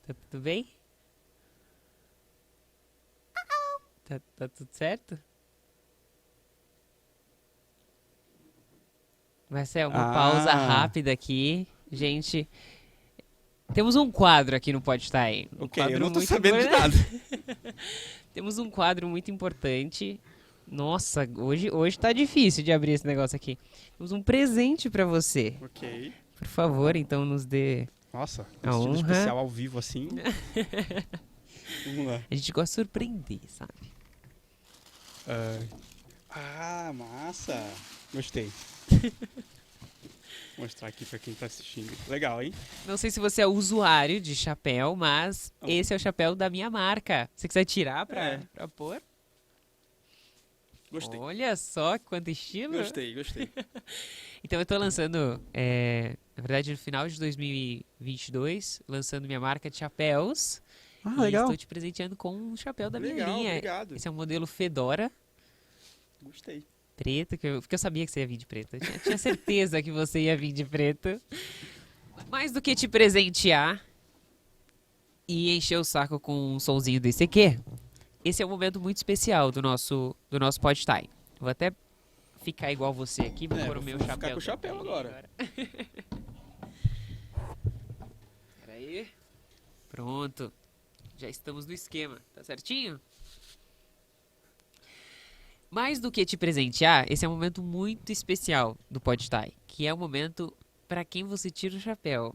tá tudo bem? Tá tudo certo? Marcel, uma pausa rápida aqui. Gente, temos um quadro aqui no Podtime. Eu não tô sabendo de nada. Temos um quadro muito importante. Nossa, hoje tá difícil de abrir esse negócio aqui. Temos um presente pra você. Ok. Por favor, então nos dê... Nossa, a um honra. especial ao vivo assim. Vamos lá. A gente gosta de surpreender, sabe? Massa. Gostei. Vou mostrar aqui pra quem tá assistindo. Legal, hein? Não sei se você é usuário de chapéu, mas esse é o chapéu da minha marca. Se você quiser tirar pra pôr. Gostei. Olha só quanto estilo. Gostei. Então eu tô lançando, na verdade no final de 2022, lançando minha marca de chapéus. E legal. estou te presenteando com um chapéu da minha linha. Obrigado. Esse é o modelo Fedora. Gostei. Preto, porque eu sabia que você ia vir de preto. Eu tinha certeza que você ia vir de preto. Mais do que te presentear e encher o saco com um sonzinho do ICQ, esse é um momento muito especial do nosso Podtime. Vou até ficar igual você aqui, vou pôr o meu chapéu. Ficar com o chapéu agora. Peraí. Pronto. Já estamos no esquema, tá certinho? Mais do que te presentear, esse é um momento muito especial do Podtime, que é o momento para quem você tira o chapéu.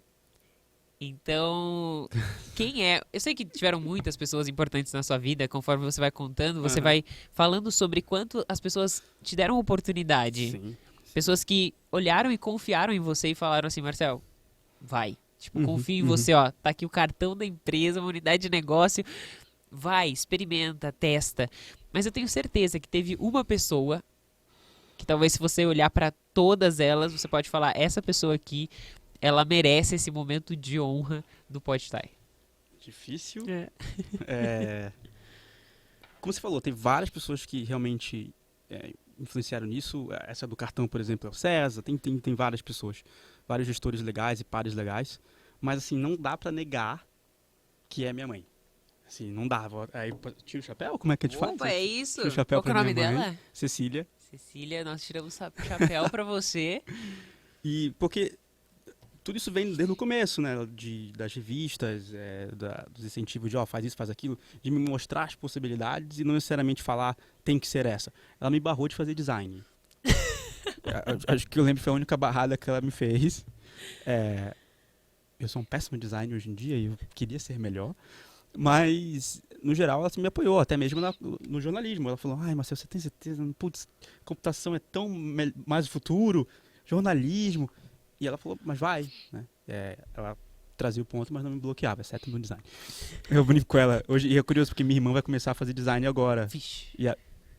Então, quem é? Eu sei que tiveram muitas pessoas importantes na sua vida, conforme você vai contando, você vai falando sobre quanto as pessoas te deram oportunidade. Sim. Pessoas que olharam e confiaram em você e falaram assim, Marcel, vai. Tipo, confio em você, ó. Tá aqui o cartão da empresa, uma unidade de negócio. Vai, experimenta, testa. Mas eu tenho certeza que teve uma pessoa que talvez se você olhar para todas elas, você pode falar, essa pessoa aqui, ela merece esse momento de honra do Podtime. Difícil. Como você falou, tem várias pessoas que realmente influenciaram nisso. Essa do cartão, por exemplo, é o César. Tem várias pessoas, vários gestores legais e pares legais. Mas assim, não dá para negar que é minha mãe. Assim, não dava. Aí, tira o chapéu? Como é que a gente faz? Opa, é isso? Tira o chapéu Qual que é o pra nome minha mãe, dela? Cecília. Cecília, nós tiramos o chapéu pra você. E porque tudo isso vem desde o começo, né? Das revistas, dos incentivos de, ó, faz isso, faz aquilo, de me mostrar as possibilidades e não necessariamente falar, tem que ser essa. Ela me barrou de fazer design. Acho que eu lembro que foi a única barrada que ela me fez. Eu sou um péssimo designer hoje em dia e eu queria ser melhor. Mas, no geral, ela me apoiou, até mesmo no jornalismo. Ela falou, ai, Marcelo, você tem certeza? Putz, computação é tão mais o futuro, jornalismo. E ela falou, mas vai, né? Ela trazia o ponto, mas não me bloqueava, exceto no design. Eu brinco com ela. Hoje, e é curioso, porque minha irmã vai começar a fazer design agora. Vixe.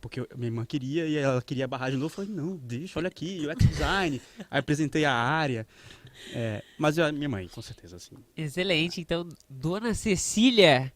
Porque minha irmã queria e ela queria barrar de novo. Eu falei, não, deixa, olha aqui, UX design. Aí apresentei a área. Mas minha mãe, com certeza, assim. Excelente. Então, Dona Cecília,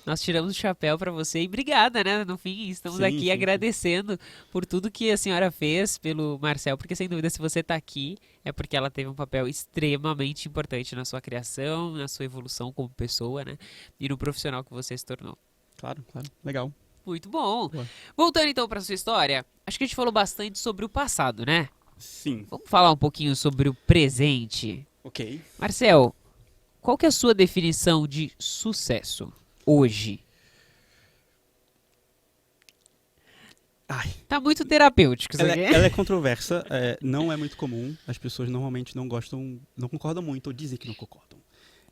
nós tiramos o chapéu pra você e obrigada, né? No fim, estamos Sim, aqui sim. agradecendo por tudo que a senhora fez pelo Marcel, porque sem dúvida, se você tá aqui, é porque ela teve um papel extremamente importante na sua criação, na sua evolução como pessoa, né? E no profissional que você se tornou. Claro, claro. Legal. Muito bom. Boa. Voltando então pra sua história, acho que a gente falou bastante sobre o passado, né? Sim. Vamos falar um pouquinho sobre o presente. Ok. Marcel, qual que é a sua definição de sucesso hoje? Ai. Tá muito terapêutico isso aqui. Ela é controversa, não é muito comum. As pessoas normalmente não gostam, não concordam muito, ou dizem que não concordam.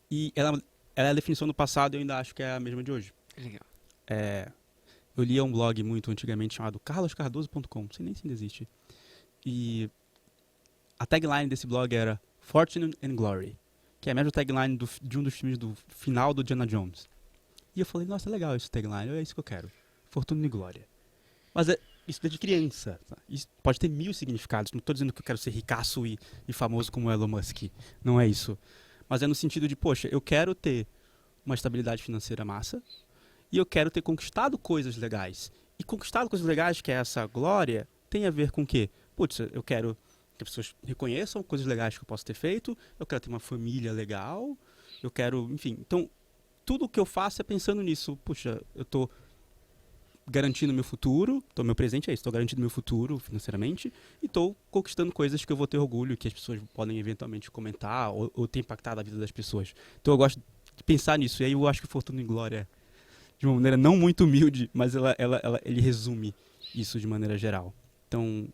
E ela é a definição do passado e eu ainda acho que é a mesma de hoje. Legal. Eu lia um blog muito antigamente chamado carloscardoso.com, não sei nem se ainda existe. E a tagline desse blog era Fortune and Glory, que é a mesma tagline de um dos filmes do final do Indiana Jones. E eu falei, nossa, legal esse tagline, é isso que eu quero. Fortuna e glória. Mas isso é de criança. Tá? Isso pode ter 1000 significados. Não estou dizendo que eu quero ser ricaço e famoso como o Elon Musk. Não é isso. Mas é no sentido de, poxa, eu quero ter uma estabilidade financeira massa e eu quero ter conquistado coisas legais. E conquistado coisas legais, que é essa glória, tem a ver com o quê? Putz, eu quero que as pessoas reconheçam coisas legais que eu posso ter feito, eu quero ter uma família legal, eu quero, enfim. Então, tudo o que eu faço é pensando nisso. Puxa, eu estou garantindo meu futuro, então meu presente é isso, estou garantindo meu futuro financeiramente e estou conquistando coisas que eu vou ter orgulho, que as pessoas podem eventualmente comentar ou ter impactado a vida das pessoas. Então eu gosto de pensar nisso, e aí eu acho que Fortuna e Glória, de uma maneira não muito humilde, mas ele resume isso de maneira geral. Então,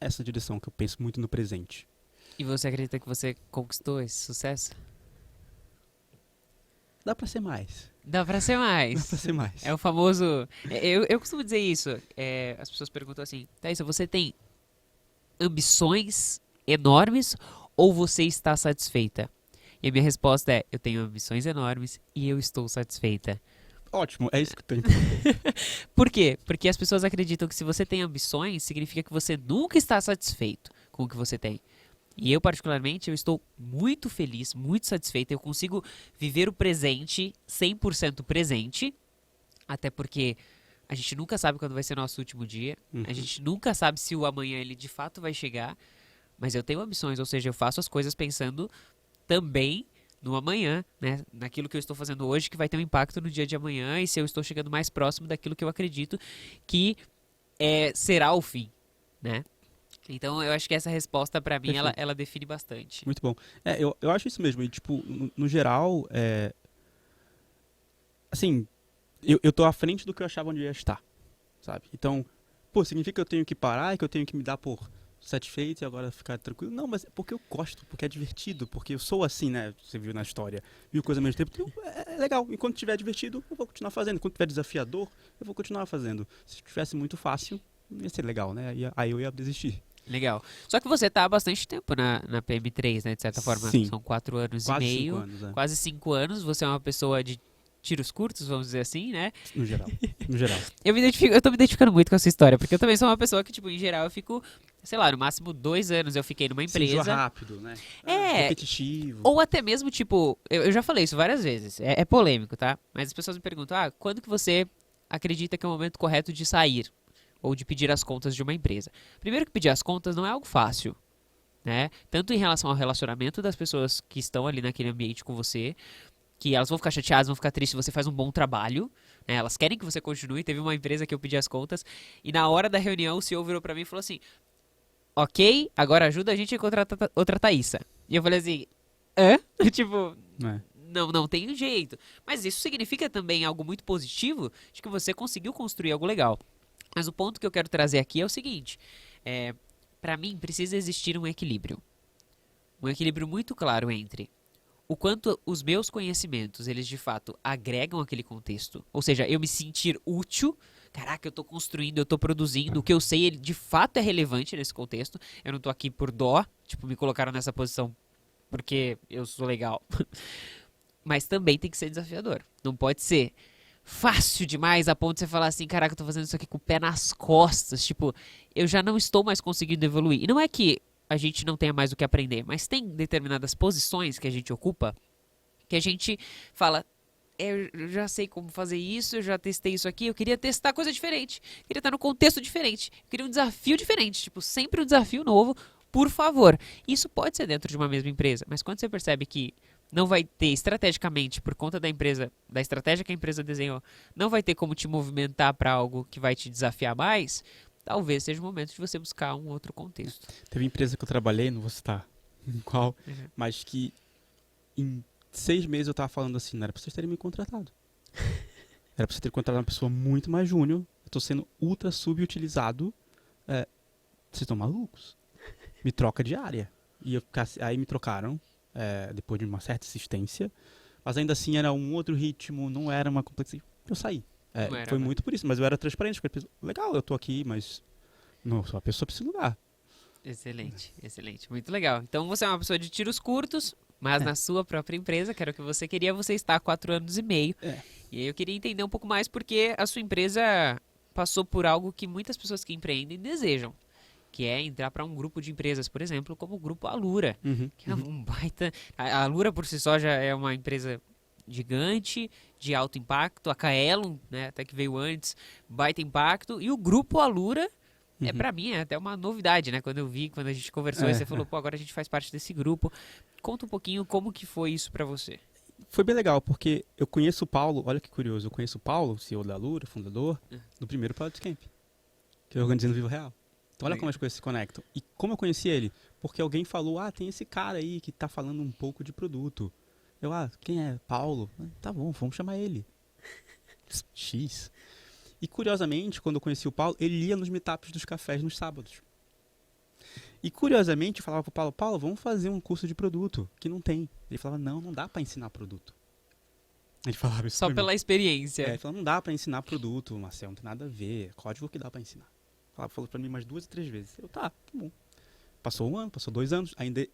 essa direção que eu penso muito no presente. E você acredita que você conquistou esse sucesso? Dá pra ser mais. Dá pra ser mais. Dá pra ser mais. É o famoso... Eu costumo dizer isso. As pessoas perguntam assim, Thaisa, você tem ambições enormes ou você está satisfeita? E a minha resposta é, eu tenho ambições enormes e eu estou satisfeita. Ótimo, é isso que eu tô entendendo. Por quê? Porque as pessoas acreditam que se você tem ambições, significa que você nunca está satisfeito com o que você tem. E eu, particularmente, eu estou muito feliz, muito satisfeito. Eu consigo viver o presente 100% presente, até porque a gente nunca sabe quando vai ser nosso último dia. A gente nunca sabe se o amanhã ele de fato vai chegar. Mas eu tenho ambições, ou seja, eu faço as coisas pensando também no amanhã, né? Naquilo que eu estou fazendo hoje, que vai ter um impacto no dia de amanhã, e se eu estou chegando mais próximo daquilo que eu acredito que será o fim, né? Então, eu acho que essa resposta, pra mim, ela define bastante. Muito bom. Eu acho isso mesmo. E, tipo, no geral, assim, eu tô à frente do que eu achava onde eu ia estar, sabe? Então, pô, significa que eu tenho que parar e que eu tenho que me dar por satisfeito e agora ficar tranquilo? Não, mas é porque eu gosto, porque é divertido, porque eu sou assim, né? Você viu na história. Viu coisa ao mesmo tempo. Então, é legal. Enquanto estiver divertido, eu vou continuar fazendo. Enquanto estiver desafiador, eu vou continuar fazendo. Se estivesse muito fácil, não ia ser legal, né? Aí eu ia desistir. Legal. Só que você tá há bastante tempo na PM3, né? De certa forma, Sim. são 4 anos Quase e meio. 5 anos, Quase 5 anos. Você é uma pessoa de tiros curtos, vamos dizer assim, né? No geral. No geral. Eu tô me identificando muito com essa história, porque eu também sou uma pessoa que, tipo, em geral, eu fico, sei lá, no máximo 2 anos eu fiquei numa Se enjoa empresa. rápido, né? Repetitivo. Ou até mesmo, tipo, eu já falei isso várias vezes, é polêmico, tá? Mas as pessoas me perguntam, quando que você acredita que é o momento correto de sair? Ou de pedir as contas de uma empresa? Primeiro que pedir as contas não é algo fácil, né? Tanto em relação ao relacionamento das pessoas que estão ali naquele ambiente com você, que elas vão ficar chateadas, vão ficar tristes se você faz um bom trabalho, né? Elas querem que você continue. Teve uma empresa que eu pedi as contas e na hora da reunião o CEO virou pra mim e falou assim: ok, agora ajuda a gente a encontrar outra Thaísa. E eu falei assim: hã? Tipo, É. não tem jeito. Mas isso significa também algo muito positivo de que você conseguiu construir algo legal. Mas o ponto que eu quero trazer aqui é o seguinte: para mim precisa existir um equilíbrio. Um equilíbrio muito claro entre o quanto os meus conhecimentos, eles de fato agregam aquele contexto. Ou seja, eu me sentir útil. Caraca, eu tô construindo, eu tô produzindo. O que eu sei, ele de fato é relevante nesse contexto. Eu não tô aqui por dó. Tipo, me colocaram nessa posição porque eu sou legal. Mas também tem que ser desafiador. Não pode ser fácil demais a ponto de você falar assim: caraca, eu tô fazendo isso aqui com o pé nas costas. Tipo, eu já não estou mais conseguindo evoluir. E não é que a gente não tenha mais o que aprender, mas tem determinadas posições que a gente ocupa que a gente fala: eu já sei como fazer isso, eu já testei isso aqui, eu queria testar coisa diferente, queria estar no contexto diferente, eu queria um desafio diferente, tipo, sempre um desafio novo, por favor. Isso pode ser dentro de uma mesma empresa, mas quando você percebe que não vai ter estrategicamente, por conta da empresa, da estratégia que a empresa desenhou, não vai ter como te movimentar para algo que vai te desafiar mais, talvez seja o momento de você buscar um outro contexto. Teve empresa que eu trabalhei, não vou citar em qual, mas que em 6 meses eu tava falando assim: não era pra vocês terem me contratado. Era pra você ter contratado uma pessoa muito mais júnior. Eu tô sendo ultra subutilizado. Vocês estão malucos? Me troca de área. Aí me trocaram, depois de uma certa insistência. Mas ainda assim era um outro ritmo, não era uma complexidade. Eu saí. Foi muito por isso, mas eu era transparente. Legal, eu tô aqui, mas não sou a pessoa pra esse lugar. Excelente, excelente. Muito legal. Então você é uma pessoa de tiros curtos, mas na sua própria empresa, que era o que você queria, você está há 4 anos e meio. E aí eu queria entender um pouco mais porque a sua empresa passou por algo que muitas pessoas que empreendem desejam, que é entrar para um grupo de empresas, por exemplo, como o Grupo Alura, que é um baita... A Alura por si só já é uma empresa gigante, de alto impacto. A Kaelon, né, até que veio antes, baita impacto. E o Grupo Alura, pra mim, é até uma novidade, né? Quando eu vi, quando a gente conversou, e você falou: pô, agora a gente faz parte desse grupo. Conta um pouquinho como que foi isso pra você. Foi bem legal, porque eu conheço o Paulo, olha que curioso, eu conheço o Paulo, CEO da Alura, fundador, do primeiro Pilot Camp, que eu organizei no Vivo Real. Então olha como as coisas se conectam. E como eu conheci ele? Porque alguém falou: tem esse cara aí que tá falando um pouco de produto. Eu, quem é? Paulo? Tá bom, vamos chamar ele. X. E curiosamente, quando eu conheci o Paulo, ele ia nos meetups dos cafés nos sábados. E curiosamente, eu falava pro Paulo: Paulo, vamos fazer um curso de produto, que não tem. Ele falava: não dá pra ensinar produto. Ele falava isso só pela experiência. Ele falava: não dá pra ensinar produto, Marcelo, não tem nada a ver, código que dá pra ensinar. Falou pra mim umas 2 ou 3 vezes. Eu, tá bom. Passou 1 ano, passou 2 anos, ainda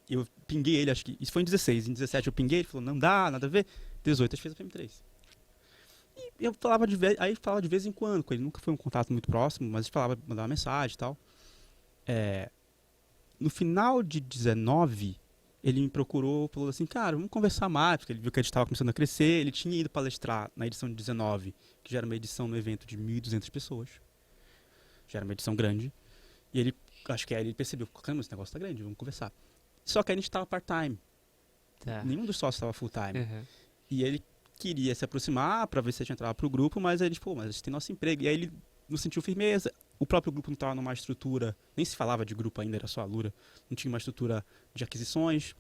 eu pinguei ele, acho que isso foi em 16. Em 17 eu pinguei, ele falou: não dá, nada a ver. 18 a gente fez a PM3. E eu falava de vez em quando com ele. Nunca foi um contato muito próximo, mas a gente falava, mandava mensagem e tal. No final de 19, ele me procurou, falou assim: cara, vamos conversar mais, porque ele viu que a gente estava começando a crescer. Ele tinha ido palestrar na edição de 19, que já era uma edição no evento de 1.200 pessoas. Já era uma edição grande. E ele, acho que aí ele percebeu: caramba, esse negócio tá grande, vamos conversar. Só que a gente estava part-time. Nenhum dos sócios estava full-time. E ele queria se aproximar para ver se a gente entrava pro grupo, mas aí ele falou: mas a gente tem nosso emprego. E aí ele não sentiu firmeza. O próprio grupo não estava numa estrutura, nem se falava de grupo ainda, era só a Alura. Não tinha uma estrutura de aquisições.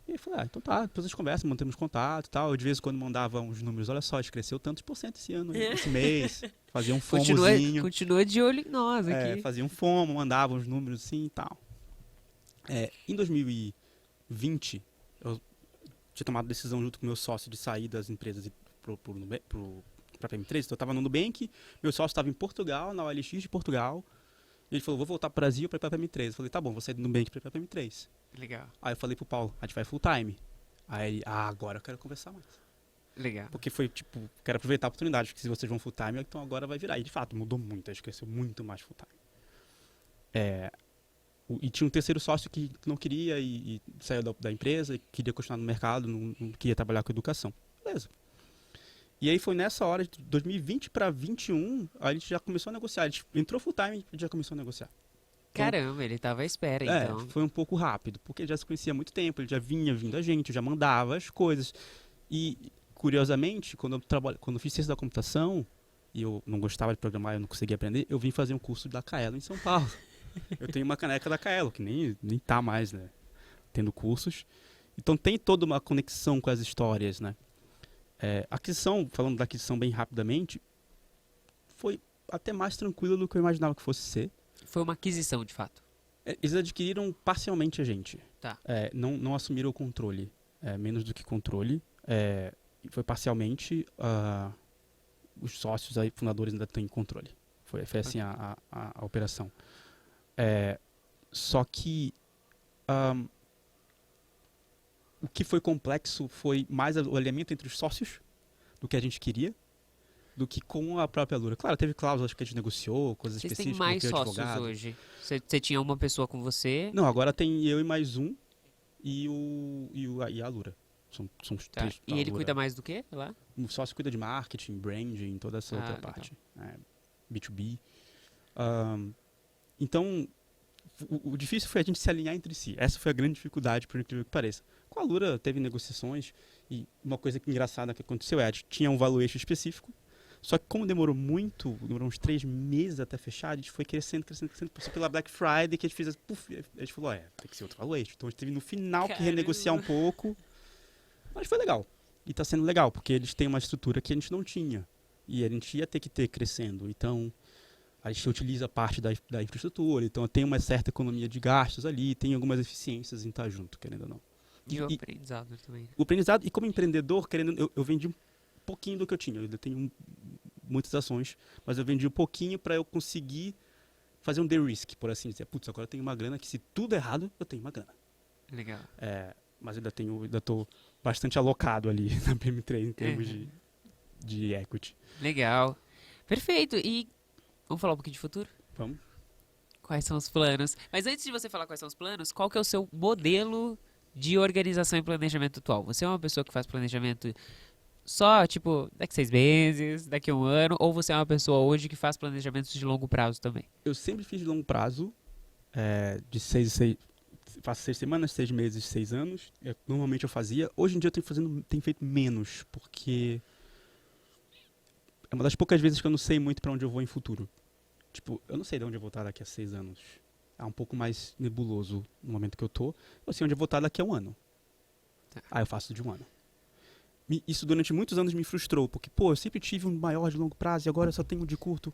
E ele falou: então tá, depois a gente conversa, mantemos contato e tal. Eu de vez em quando mandava uns números: olha só, a gente cresceu tantos % esse ano, esse mês. Fazia um fomozinho. Continua de olho em nós aqui. Fazia um fomo, mandava uns números assim e tal. Em 2020, eu tinha tomado decisão junto com meu sócio de sair das empresas e para a PM3. Então eu estava no Nubank, meu sócio estava em Portugal, na OLX de Portugal. E ele falou: vou voltar para o Brasil para ir para a PM3. Eu falei: tá bom, vou sair do Nubank para ir para a PM3. Legal. Aí eu falei pro Paulo: a gente vai full time. Aí ele: agora eu quero conversar mais. Legal. Porque foi tipo, quero aproveitar a oportunidade, porque se vocês vão full time, então agora vai virar. E de fato, mudou muito, a gente cresceu muito mais full time. E tinha um terceiro sócio que não queria e saiu da empresa, e queria continuar no mercado, não queria trabalhar com educação. Beleza. E aí foi nessa hora, de 2020 para 2021, a gente já começou a negociar. A gente entrou full time e a gente já começou a negociar. Caramba, ele tava à espera, então. Foi um pouco rápido, porque ele já se conhecia há muito tempo, ele já vinha vindo a gente, já mandava as coisas. E, curiosamente, quando eu fiz ciência da computação, e eu não gostava de programar, eu não conseguia aprender, eu vim fazer um curso da Kaelo em São Paulo. Eu tenho uma caneca da Kaelo, que nem tá mais, né? Tendo cursos. Então tem toda uma conexão com as histórias, né? Falando da aquisição bem rapidamente, foi até mais tranquilo do que eu imaginava que fosse ser. Foi uma aquisição, de fato. Eles adquiriram parcialmente a gente. Tá. Não assumiram o controle. Menos do que controle. Foi parcialmente. Os sócios aí, fundadores ainda têm controle. Foi assim a operação. Só que o que foi complexo foi mais o alinhamento entre os sócios do que a gente queria, do que com a própria Alura. Claro, teve cláusulas que a gente negociou, coisas Vocês específicas. têm mais bloqueio de sócios advogado. hoje? Você tinha uma pessoa com você? Não, agora tem eu e mais um e a Alura. São Tá. três. E ele cuida mais do quê lá? O sócio cuida de marketing, branding, toda essa outra legal. parte. B2B. Então, o difícil foi a gente se alinhar entre si. Essa foi a grande dificuldade, por incrível que pareça. Com a Alura teve negociações e uma coisa engraçada que aconteceu a gente tinha um valuation específico, só que como demorou uns 3 meses até fechar, a gente foi crescendo, passou pela Black Friday, que a gente fez, a gente falou, tem que ser outro valuation. Então a gente teve no final que renegociar um pouco, mas foi legal. E tá sendo legal, porque eles têm uma estrutura que a gente não tinha. E a gente ia ter que ter crescendo. Então, a gente utiliza parte da infraestrutura, então tem uma certa economia de gastos ali, tem algumas eficiências em estar junto, querendo ou não. E o aprendizado também. O aprendizado, e como empreendedor, eu vendi um pouquinho do que eu tinha. Eu ainda tenho muitas ações, mas eu vendi um pouquinho para eu conseguir fazer um de-risk, por assim dizer. Putz, agora eu tenho uma grana que se tudo errado, eu tenho uma grana. Legal. Mas ainda estou bastante alocado ali na PM3 em termos de equity. Legal. Perfeito. E vamos falar um pouquinho de futuro? Vamos? Quais são os planos? Mas antes de você falar quais são os planos, qual que é o seu modelo de organização e planejamento atual? Você é uma pessoa que faz planejamento só, tipo, daqui 6 meses, daqui 1 ano, ou você é uma pessoa hoje que faz planejamentos de longo prazo também? Eu sempre fiz de longo prazo, de faço 6 semanas, 6 meses, 6 anos. Normalmente eu fazia. Hoje em dia eu tenho feito menos, porque é uma das poucas vezes que eu não sei muito para onde eu vou em futuro. Tipo, eu não sei de onde eu vou estar daqui a 6 anos. É um pouco mais nebuloso no momento que eu tô. Eu sei onde eu vou estar daqui a 1 ano. Tá. Eu faço de 1 ano. Isso durante muitos anos me frustrou, porque, eu sempre tive um maior de longo prazo e agora eu só tenho um de curto.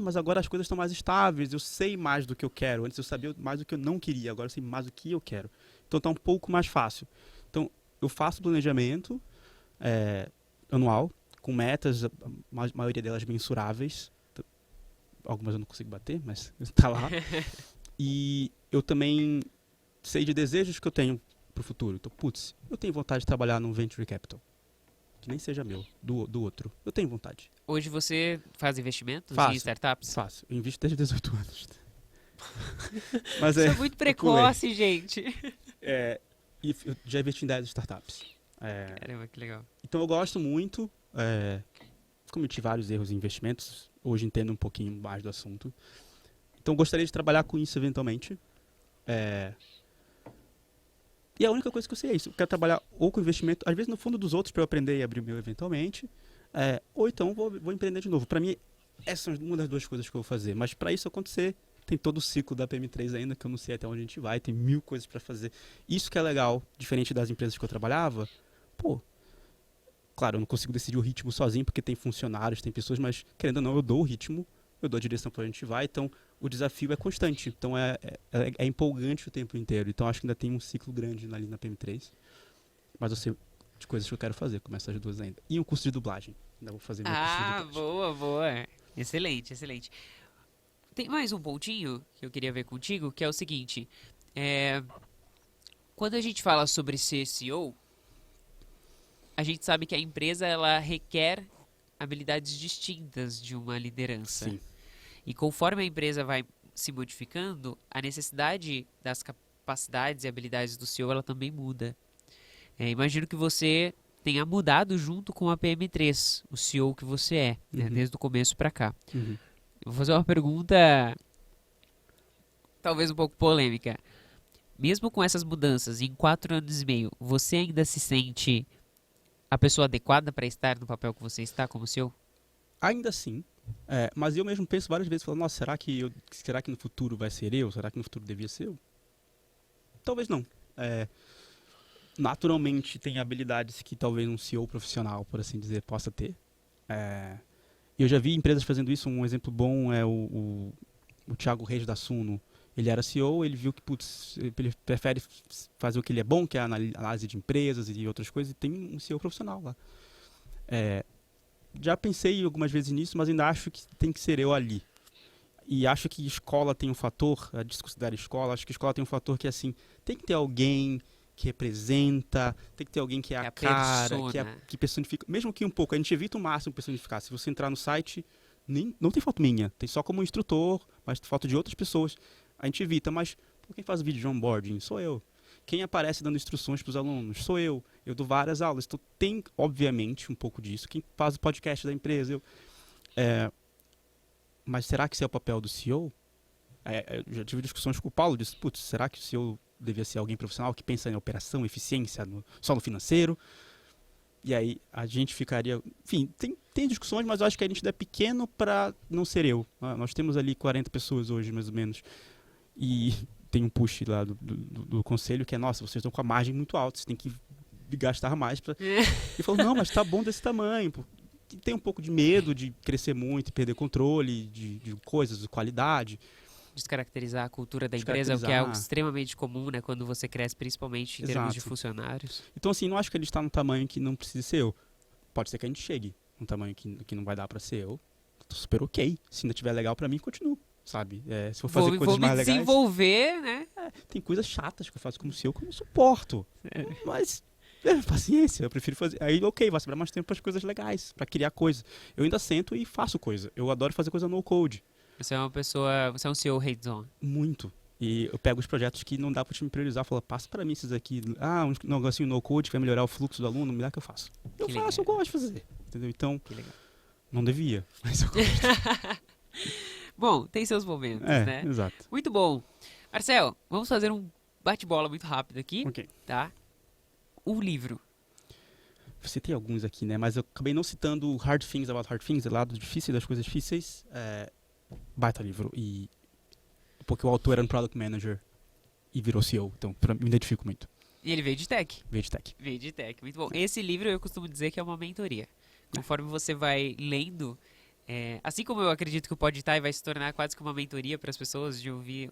Mas agora as coisas estão mais estáveis, eu sei mais do que eu quero. Antes eu sabia mais do que eu não queria, agora eu sei mais do que eu quero. Então tá um pouco mais fácil. Então, eu faço planejamento anual, com metas, a maioria delas mensuráveis. Algumas eu não consigo bater, mas tá lá. E eu também sei de desejos que eu tenho pro futuro. Então, eu tenho vontade de trabalhar num venture capital. Que nem seja meu, do outro. Eu tenho vontade. Hoje você faz investimentos em startups? Faço. Eu invisto desde 18 anos. Mas Isso é muito precoce, gente. E eu já investi em 10 startups. Caramba, que legal. Então eu gosto muito. Cometi vários erros em investimentos. Hoje entendo um pouquinho mais do assunto. Então eu gostaria de trabalhar com isso eventualmente. E a única coisa que eu sei é isso. Eu quero trabalhar ou com investimento, às vezes no fundo dos outros, para eu aprender e abrir o meu eventualmente. Ou então vou empreender de novo. Para mim, essa é uma das duas coisas que eu vou fazer. Mas para isso acontecer, tem todo o ciclo da PM3 ainda, que eu não sei até onde a gente vai. Tem 1000 coisas para fazer. Isso que é legal, diferente das empresas que eu trabalhava. Claro, eu não consigo decidir o ritmo sozinho, porque tem funcionários, tem pessoas, mas querendo ou não, eu dou o ritmo, eu dou a direção para onde a gente vai. Então, o desafio é constante. Então, é empolgante o tempo inteiro. Então, acho que ainda tem um ciclo grande ali na PM3. Mas eu sei de coisas que eu quero fazer, como essas duas ainda. E um curso de dublagem. Ainda vou fazer meu curso de dublagem. Boa. Excelente. Tem mais um pontinho que eu queria ver contigo, que é o seguinte. Quando a gente fala sobre ser CEO, a gente sabe que a empresa ela requer habilidades distintas de uma liderança. Sim. E conforme a empresa vai se modificando, a necessidade das capacidades e habilidades do CEO ela também muda. Imagino que você tenha mudado junto com a PM3, o CEO que você é, né, desde o começo para cá. Uhum. Eu vou fazer uma pergunta talvez um pouco polêmica. Mesmo com essas mudanças, em 4 anos e meio, você ainda se sente a pessoa adequada para estar no papel que você está como CEO? Ainda assim, mas eu mesmo penso várias vezes, falando, nossa, será que no futuro vai ser eu? Será que no futuro devia ser eu? Talvez não. Naturalmente tem habilidades que talvez um CEO profissional, por assim dizer, possa ter. Eu já vi empresas fazendo isso. Um exemplo bom é o Thiago Reis da Suno. Ele era CEO, ele viu que ele prefere fazer o que ele é bom, que é a análise de empresas e outras coisas, e tem um CEO profissional lá. Já pensei algumas vezes nisso, mas ainda acho que tem que ser eu ali. E acho que escola tem um fator, a desconsiderar escola, acho que escola tem um fator que, assim, tem que ter alguém que representa, tem que ter alguém que é Que é a a cara, persona. que personifica, mesmo que um pouco, a gente evita o máximo personificar. Se você entrar no site, não tem foto minha, tem só como instrutor, mas foto de outras pessoas, a gente evita, mas quem faz vídeo de onboarding? Sou eu. Quem aparece dando instruções para os alunos? Sou eu. Eu dou várias aulas, então tem, obviamente, um pouco disso. Quem faz o podcast da empresa? Mas será que esse é o papel do CEO? Eu já tive discussões com o Paulo, disse, putz, será que o CEO devia ser alguém profissional que pensa em operação, eficiência, só no financeiro? E aí a gente ficaria... Enfim, tem discussões, mas eu acho que a gente ainda é pequeno para não ser eu. Nós temos ali 40 pessoas hoje, mais ou menos. E tem um push lá do conselho que é, nossa, vocês estão com a margem muito alta, vocês têm que gastar mais. E falou, não, mas tá bom desse tamanho. Tem um pouco de medo de crescer muito, perder controle de coisas, de qualidade. Descaracterizar a cultura da empresa, o que é algo Descaracterizar. extremamente comum, né? Quando você cresce, principalmente em termos de Exato. funcionários. Então, assim, não acho que a gente está num tamanho que não precisa ser eu. Pode ser que a gente chegue num tamanho que não vai dar para ser eu. Tô super ok. Se ainda tiver legal para mim, continuo, sabe? Se for fazer coisas Vou me mais legais... desenvolver, né? Tem coisas chatas que eu faço como CEO que eu não suporto. Mas... paciência, eu prefiro fazer. Aí, ok, vai sobrar mais tempo para as coisas legais, para criar coisas. Eu ainda sento e faço coisa. Eu adoro fazer coisa no code. Você é uma pessoa, você é um CEO hands-on. Muito. E eu pego os projetos que não dá para te me priorizar, falo, passa para mim esses aqui. Um negocinho no code que vai melhorar o fluxo do aluno, me dá que eu faço. Eu Que faço, eu legal. gosto de fazer. Entendeu? Então, Que legal. não devia, mas eu gosto. Bom, tem seus momentos, né? Exato. Muito bom. Marcel, vamos fazer um bate-bola muito rápido aqui, Ok. tá? O livro. Você tem alguns aqui, né? Mas eu acabei não citando Hard Things About Hard Things, lado difícil das coisas difíceis. Baita livro. Porque o autor era um Product Manager e virou CEO. Então, me identifico muito. E ele veio de tech. Veio de tech. Veio de tech, muito bom. Esse livro eu costumo dizer que é uma mentoria. Conforme você vai lendo, assim como eu acredito que o Podtai vai se tornar quase que uma mentoria para as pessoas de ouvir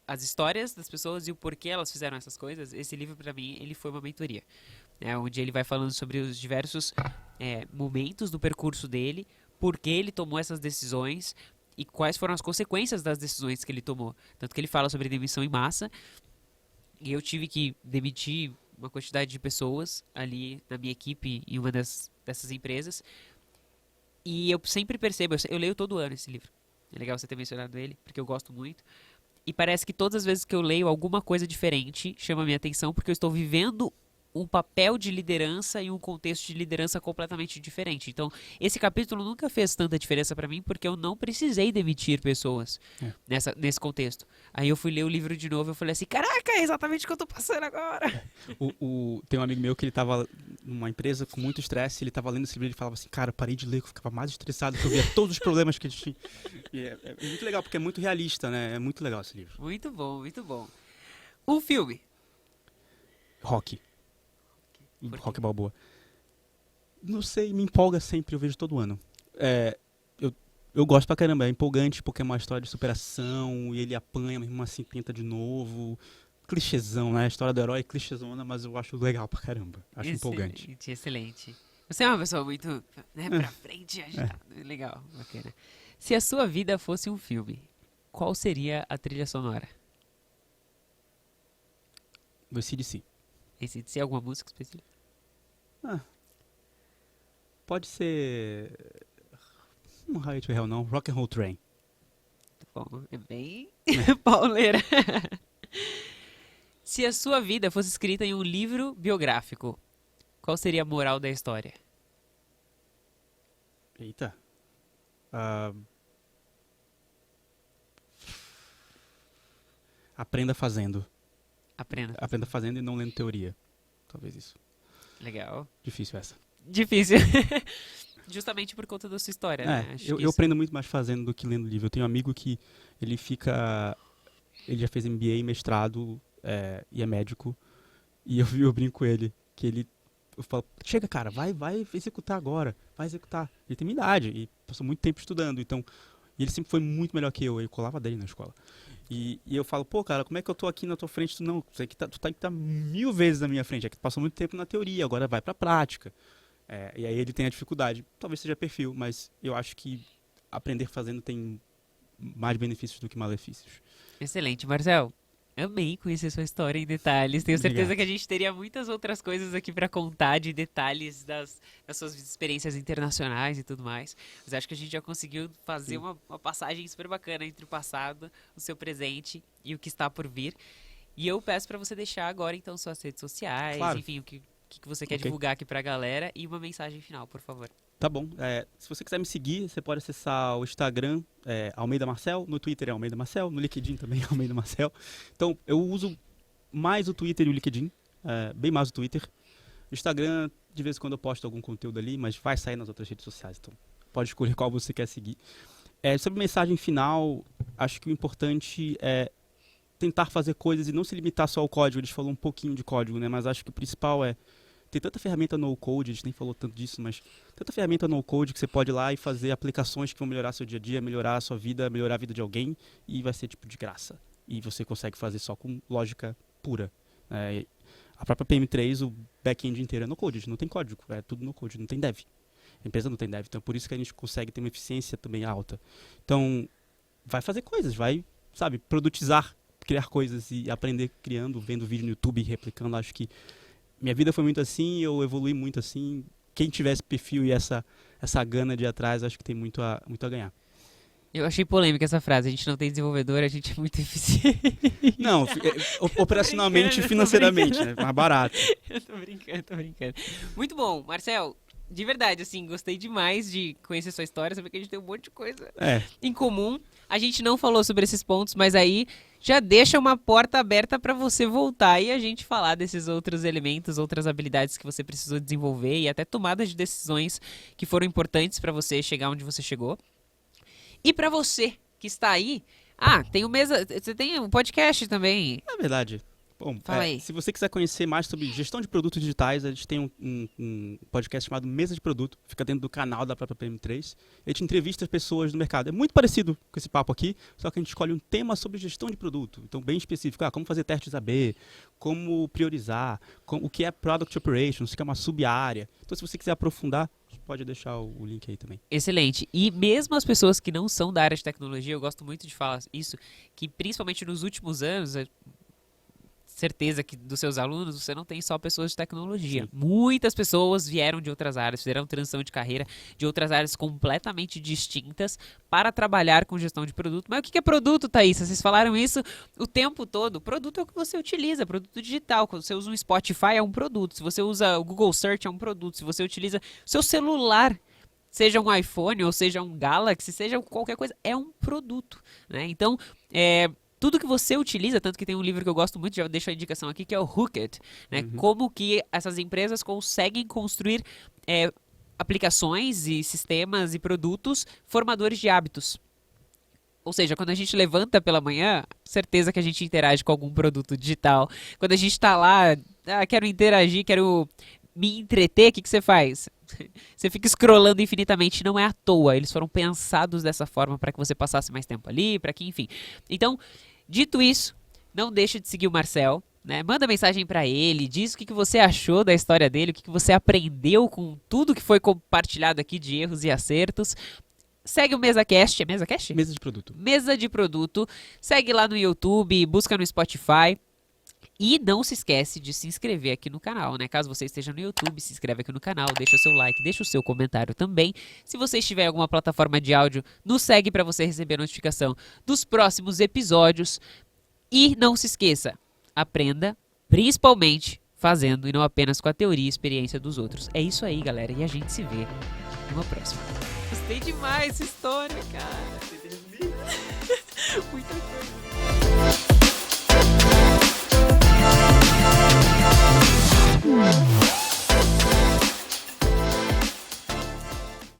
as histórias das pessoas e o porquê elas fizeram essas coisas, esse livro para mim ele foi uma mentoria, onde ele vai falando sobre os diversos momentos do percurso dele, por que ele tomou essas decisões e quais foram as consequências das decisões que ele tomou. Tanto que ele fala sobre demissão em massa. E eu tive que demitir uma quantidade de pessoas ali na minha equipe em uma dessas empresas. E eu sempre percebo, eu leio todo ano esse livro. É legal você ter mencionado ele, porque eu gosto muito. E parece que todas as vezes que eu leio alguma coisa diferente chama a minha atenção, porque eu estou vivendo um papel de liderança e um contexto de liderança completamente diferente. Então, esse capítulo nunca fez tanta diferença para mim, porque eu não precisei demitir pessoas nesse contexto. Aí eu fui ler o livro de novo e eu falei assim, caraca, é exatamente o que eu tô passando agora. Tem um amigo meu que ele tava numa empresa com muito estresse, ele tava lendo esse livro e ele falava assim, cara, eu parei de ler, que eu ficava mais estressado, que eu via todos os problemas que a gente tinha. E é muito legal, porque é muito realista, né? É muito legal esse livro. Muito bom, muito bom. Um filme. Rock. Por quê? Rock Balboa. Não sei, me empolga sempre, eu vejo todo ano. Eu gosto pra caramba, é empolgante porque é uma história de superação e ele apanha, mas mesmo assim tenta de novo. Clichêzão, né? A história do herói é clichêzona, mas eu acho legal pra caramba. Acho empolgante. Excelente, excelente. Você é uma pessoa muito, pra frente, agitada. Legal, bacana. Se a sua vida fosse um filme, qual seria a trilha sonora? Do AC/DC. Se alguma música específica? Pode ser... Não Highway to Hell, não. Rock and Roll Train. Bom, é bem pauleira. Se a sua vida fosse escrita em um livro biográfico, qual seria a moral da história? Eita. Aprenda fazendo. Aprenda. Aprenda fazendo e não lendo teoria. Talvez isso. Legal. Difícil essa. difícil. Justamente por conta da sua história, né? Acho que eu isso- aprendo muito mais fazendo do que lendo livro. Eu tenho um amigo que ele já fez MBA, mestrado, e é médico. E eu brinco com ele, eu falo, chega cara, vai executar agora, vai executar. Ele tem minha idade e passou muito tempo estudando, então, e ele sempre foi muito melhor que eu colava dele na escola. E eu falo, pô cara, como é que eu tô aqui na tua frente, tu tá 1000 vezes na minha frente, é que tu passou muito tempo na teoria, agora vai pra prática. E aí ele tem a dificuldade, talvez seja perfil, mas eu acho que aprender fazendo tem mais benefícios do que malefícios. Excelente, Marcel. Amei conhecer sua história em detalhes. Tenho certeza Obrigado. que a gente teria muitas outras coisas aqui pra contar de detalhes das suas experiências internacionais e tudo mais. Mas acho que a gente já conseguiu fazer Sim. uma passagem super bacana entre o passado, o seu presente e o que está por vir. E eu peço pra você deixar agora, então, suas redes sociais, Claro. enfim, o que você quer Ok. divulgar aqui pra galera e uma mensagem final, por favor. Tá bom. Se você quiser me seguir, você pode acessar o Instagram, Almeida Marcel, no Twitter é Almeida Marcel, no LinkedIn também é Almeida Marcel. Então, eu uso mais o Twitter e o LinkedIn, bem mais o Twitter. O Instagram, de vez em quando eu posto algum conteúdo ali, mas vai sair nas outras redes sociais, então pode escolher qual você quer seguir. Sobre mensagem final, acho que o importante é tentar fazer coisas e não se limitar só ao código. A gente falou um pouquinho de código, né? Mas acho que o principal tem tanta ferramenta no-code, a gente nem falou tanto disso, mas tanta ferramenta no-code que você pode ir lá e fazer aplicações que vão melhorar seu dia a dia, melhorar a sua vida, melhorar a vida de alguém, e vai ser tipo de graça. E você consegue fazer só com lógica pura. A própria PM3, o back-end inteiro é no-code, a gente não tem código, é tudo no-code, não tem dev. A empresa não tem dev, então é por isso que a gente consegue ter uma eficiência também alta. Então, vai fazer coisas, vai, sabe, produtizar, criar coisas e aprender criando, vendo vídeo no YouTube e replicando. Acho que minha vida foi muito assim, eu evolui muito assim. Quem tivesse perfil e essa gana de ir atrás, acho que tem muito a ganhar. Eu achei polêmica essa frase. A gente não tem desenvolvedor, a gente é muito eficiente. Não, operacionalmente e brincando, financeiramente, né? Mais barato. Eu tô brincando. Muito bom, Marcel. De verdade, assim, gostei demais de conhecer sua história, saber que a gente tem um monte de coisa em comum. A gente não falou sobre esses pontos, mas aí já deixa uma porta aberta para você voltar e a gente falar desses outros elementos, outras habilidades que você precisou desenvolver e até tomadas de decisões que foram importantes para você chegar onde você chegou. E para você que está aí, você tem um podcast também. É verdade. Bom, Fala aí. se você quiser conhecer mais sobre gestão de produtos digitais, a gente tem um podcast chamado Mesa de Produto, fica dentro do canal da própria PM3. A gente entrevista as pessoas do mercado. É muito parecido com esse papo aqui, só que a gente escolhe um tema sobre gestão de produto. Então, bem específico. Como fazer testes AB, como priorizar, o que é Product Operations, que é uma sub-área. Então, se você quiser aprofundar, pode deixar o link aí também. Excelente. E mesmo as pessoas que não são da área de tecnologia, eu gosto muito de falar isso, que principalmente nos últimos anos, certeza que dos seus alunos você não tem só pessoas de tecnologia. Sim. Muitas pessoas vieram de outras áreas, fizeram transição de carreira de outras áreas completamente distintas para trabalhar com gestão de produto. Mas o que é produto, Thaís? Vocês falaram isso o tempo todo. Produto é o que você utiliza, produto digital. Quando você usa um Spotify é um produto. Se você usa o Google Search é um produto. Se você utiliza o seu celular, seja um iPhone ou seja um Galaxy, seja qualquer coisa, é um produto, né? Então, tudo que você utiliza, tanto que tem um livro que eu gosto muito, já deixo a indicação aqui, que é o Hooked, né? Como que essas empresas conseguem construir aplicações e sistemas e produtos formadores de hábitos. Ou seja, quando a gente levanta pela manhã, certeza que a gente interage com algum produto digital. Quando a gente está lá, quero interagir, quero me entreter, o que você faz? Você fica scrollando infinitamente, não é à toa. Eles foram pensados dessa forma para que você passasse mais tempo ali, para que, enfim. Então, dito isso, não deixe de seguir o Marcel, né? Manda mensagem para ele, diz o que você achou da história dele, o que você aprendeu com tudo que foi compartilhado aqui de erros e acertos. Segue o MesaCast, é MesaCast? Mesa de Produto. Mesa de Produto. Segue lá no YouTube, busca no Spotify. E não se esquece de se inscrever aqui no canal, né? Caso você esteja no YouTube, se inscreve aqui no canal, deixa o seu like, deixa o seu comentário também. Se você estiver em alguma plataforma de áudio, nos segue para você receber a notificação dos próximos episódios. E não se esqueça, aprenda principalmente fazendo e não apenas com a teoria e experiência dos outros. É isso aí, galera, e a gente se vê numa próxima. Gostei demais dessa história, cara. Muita coisa.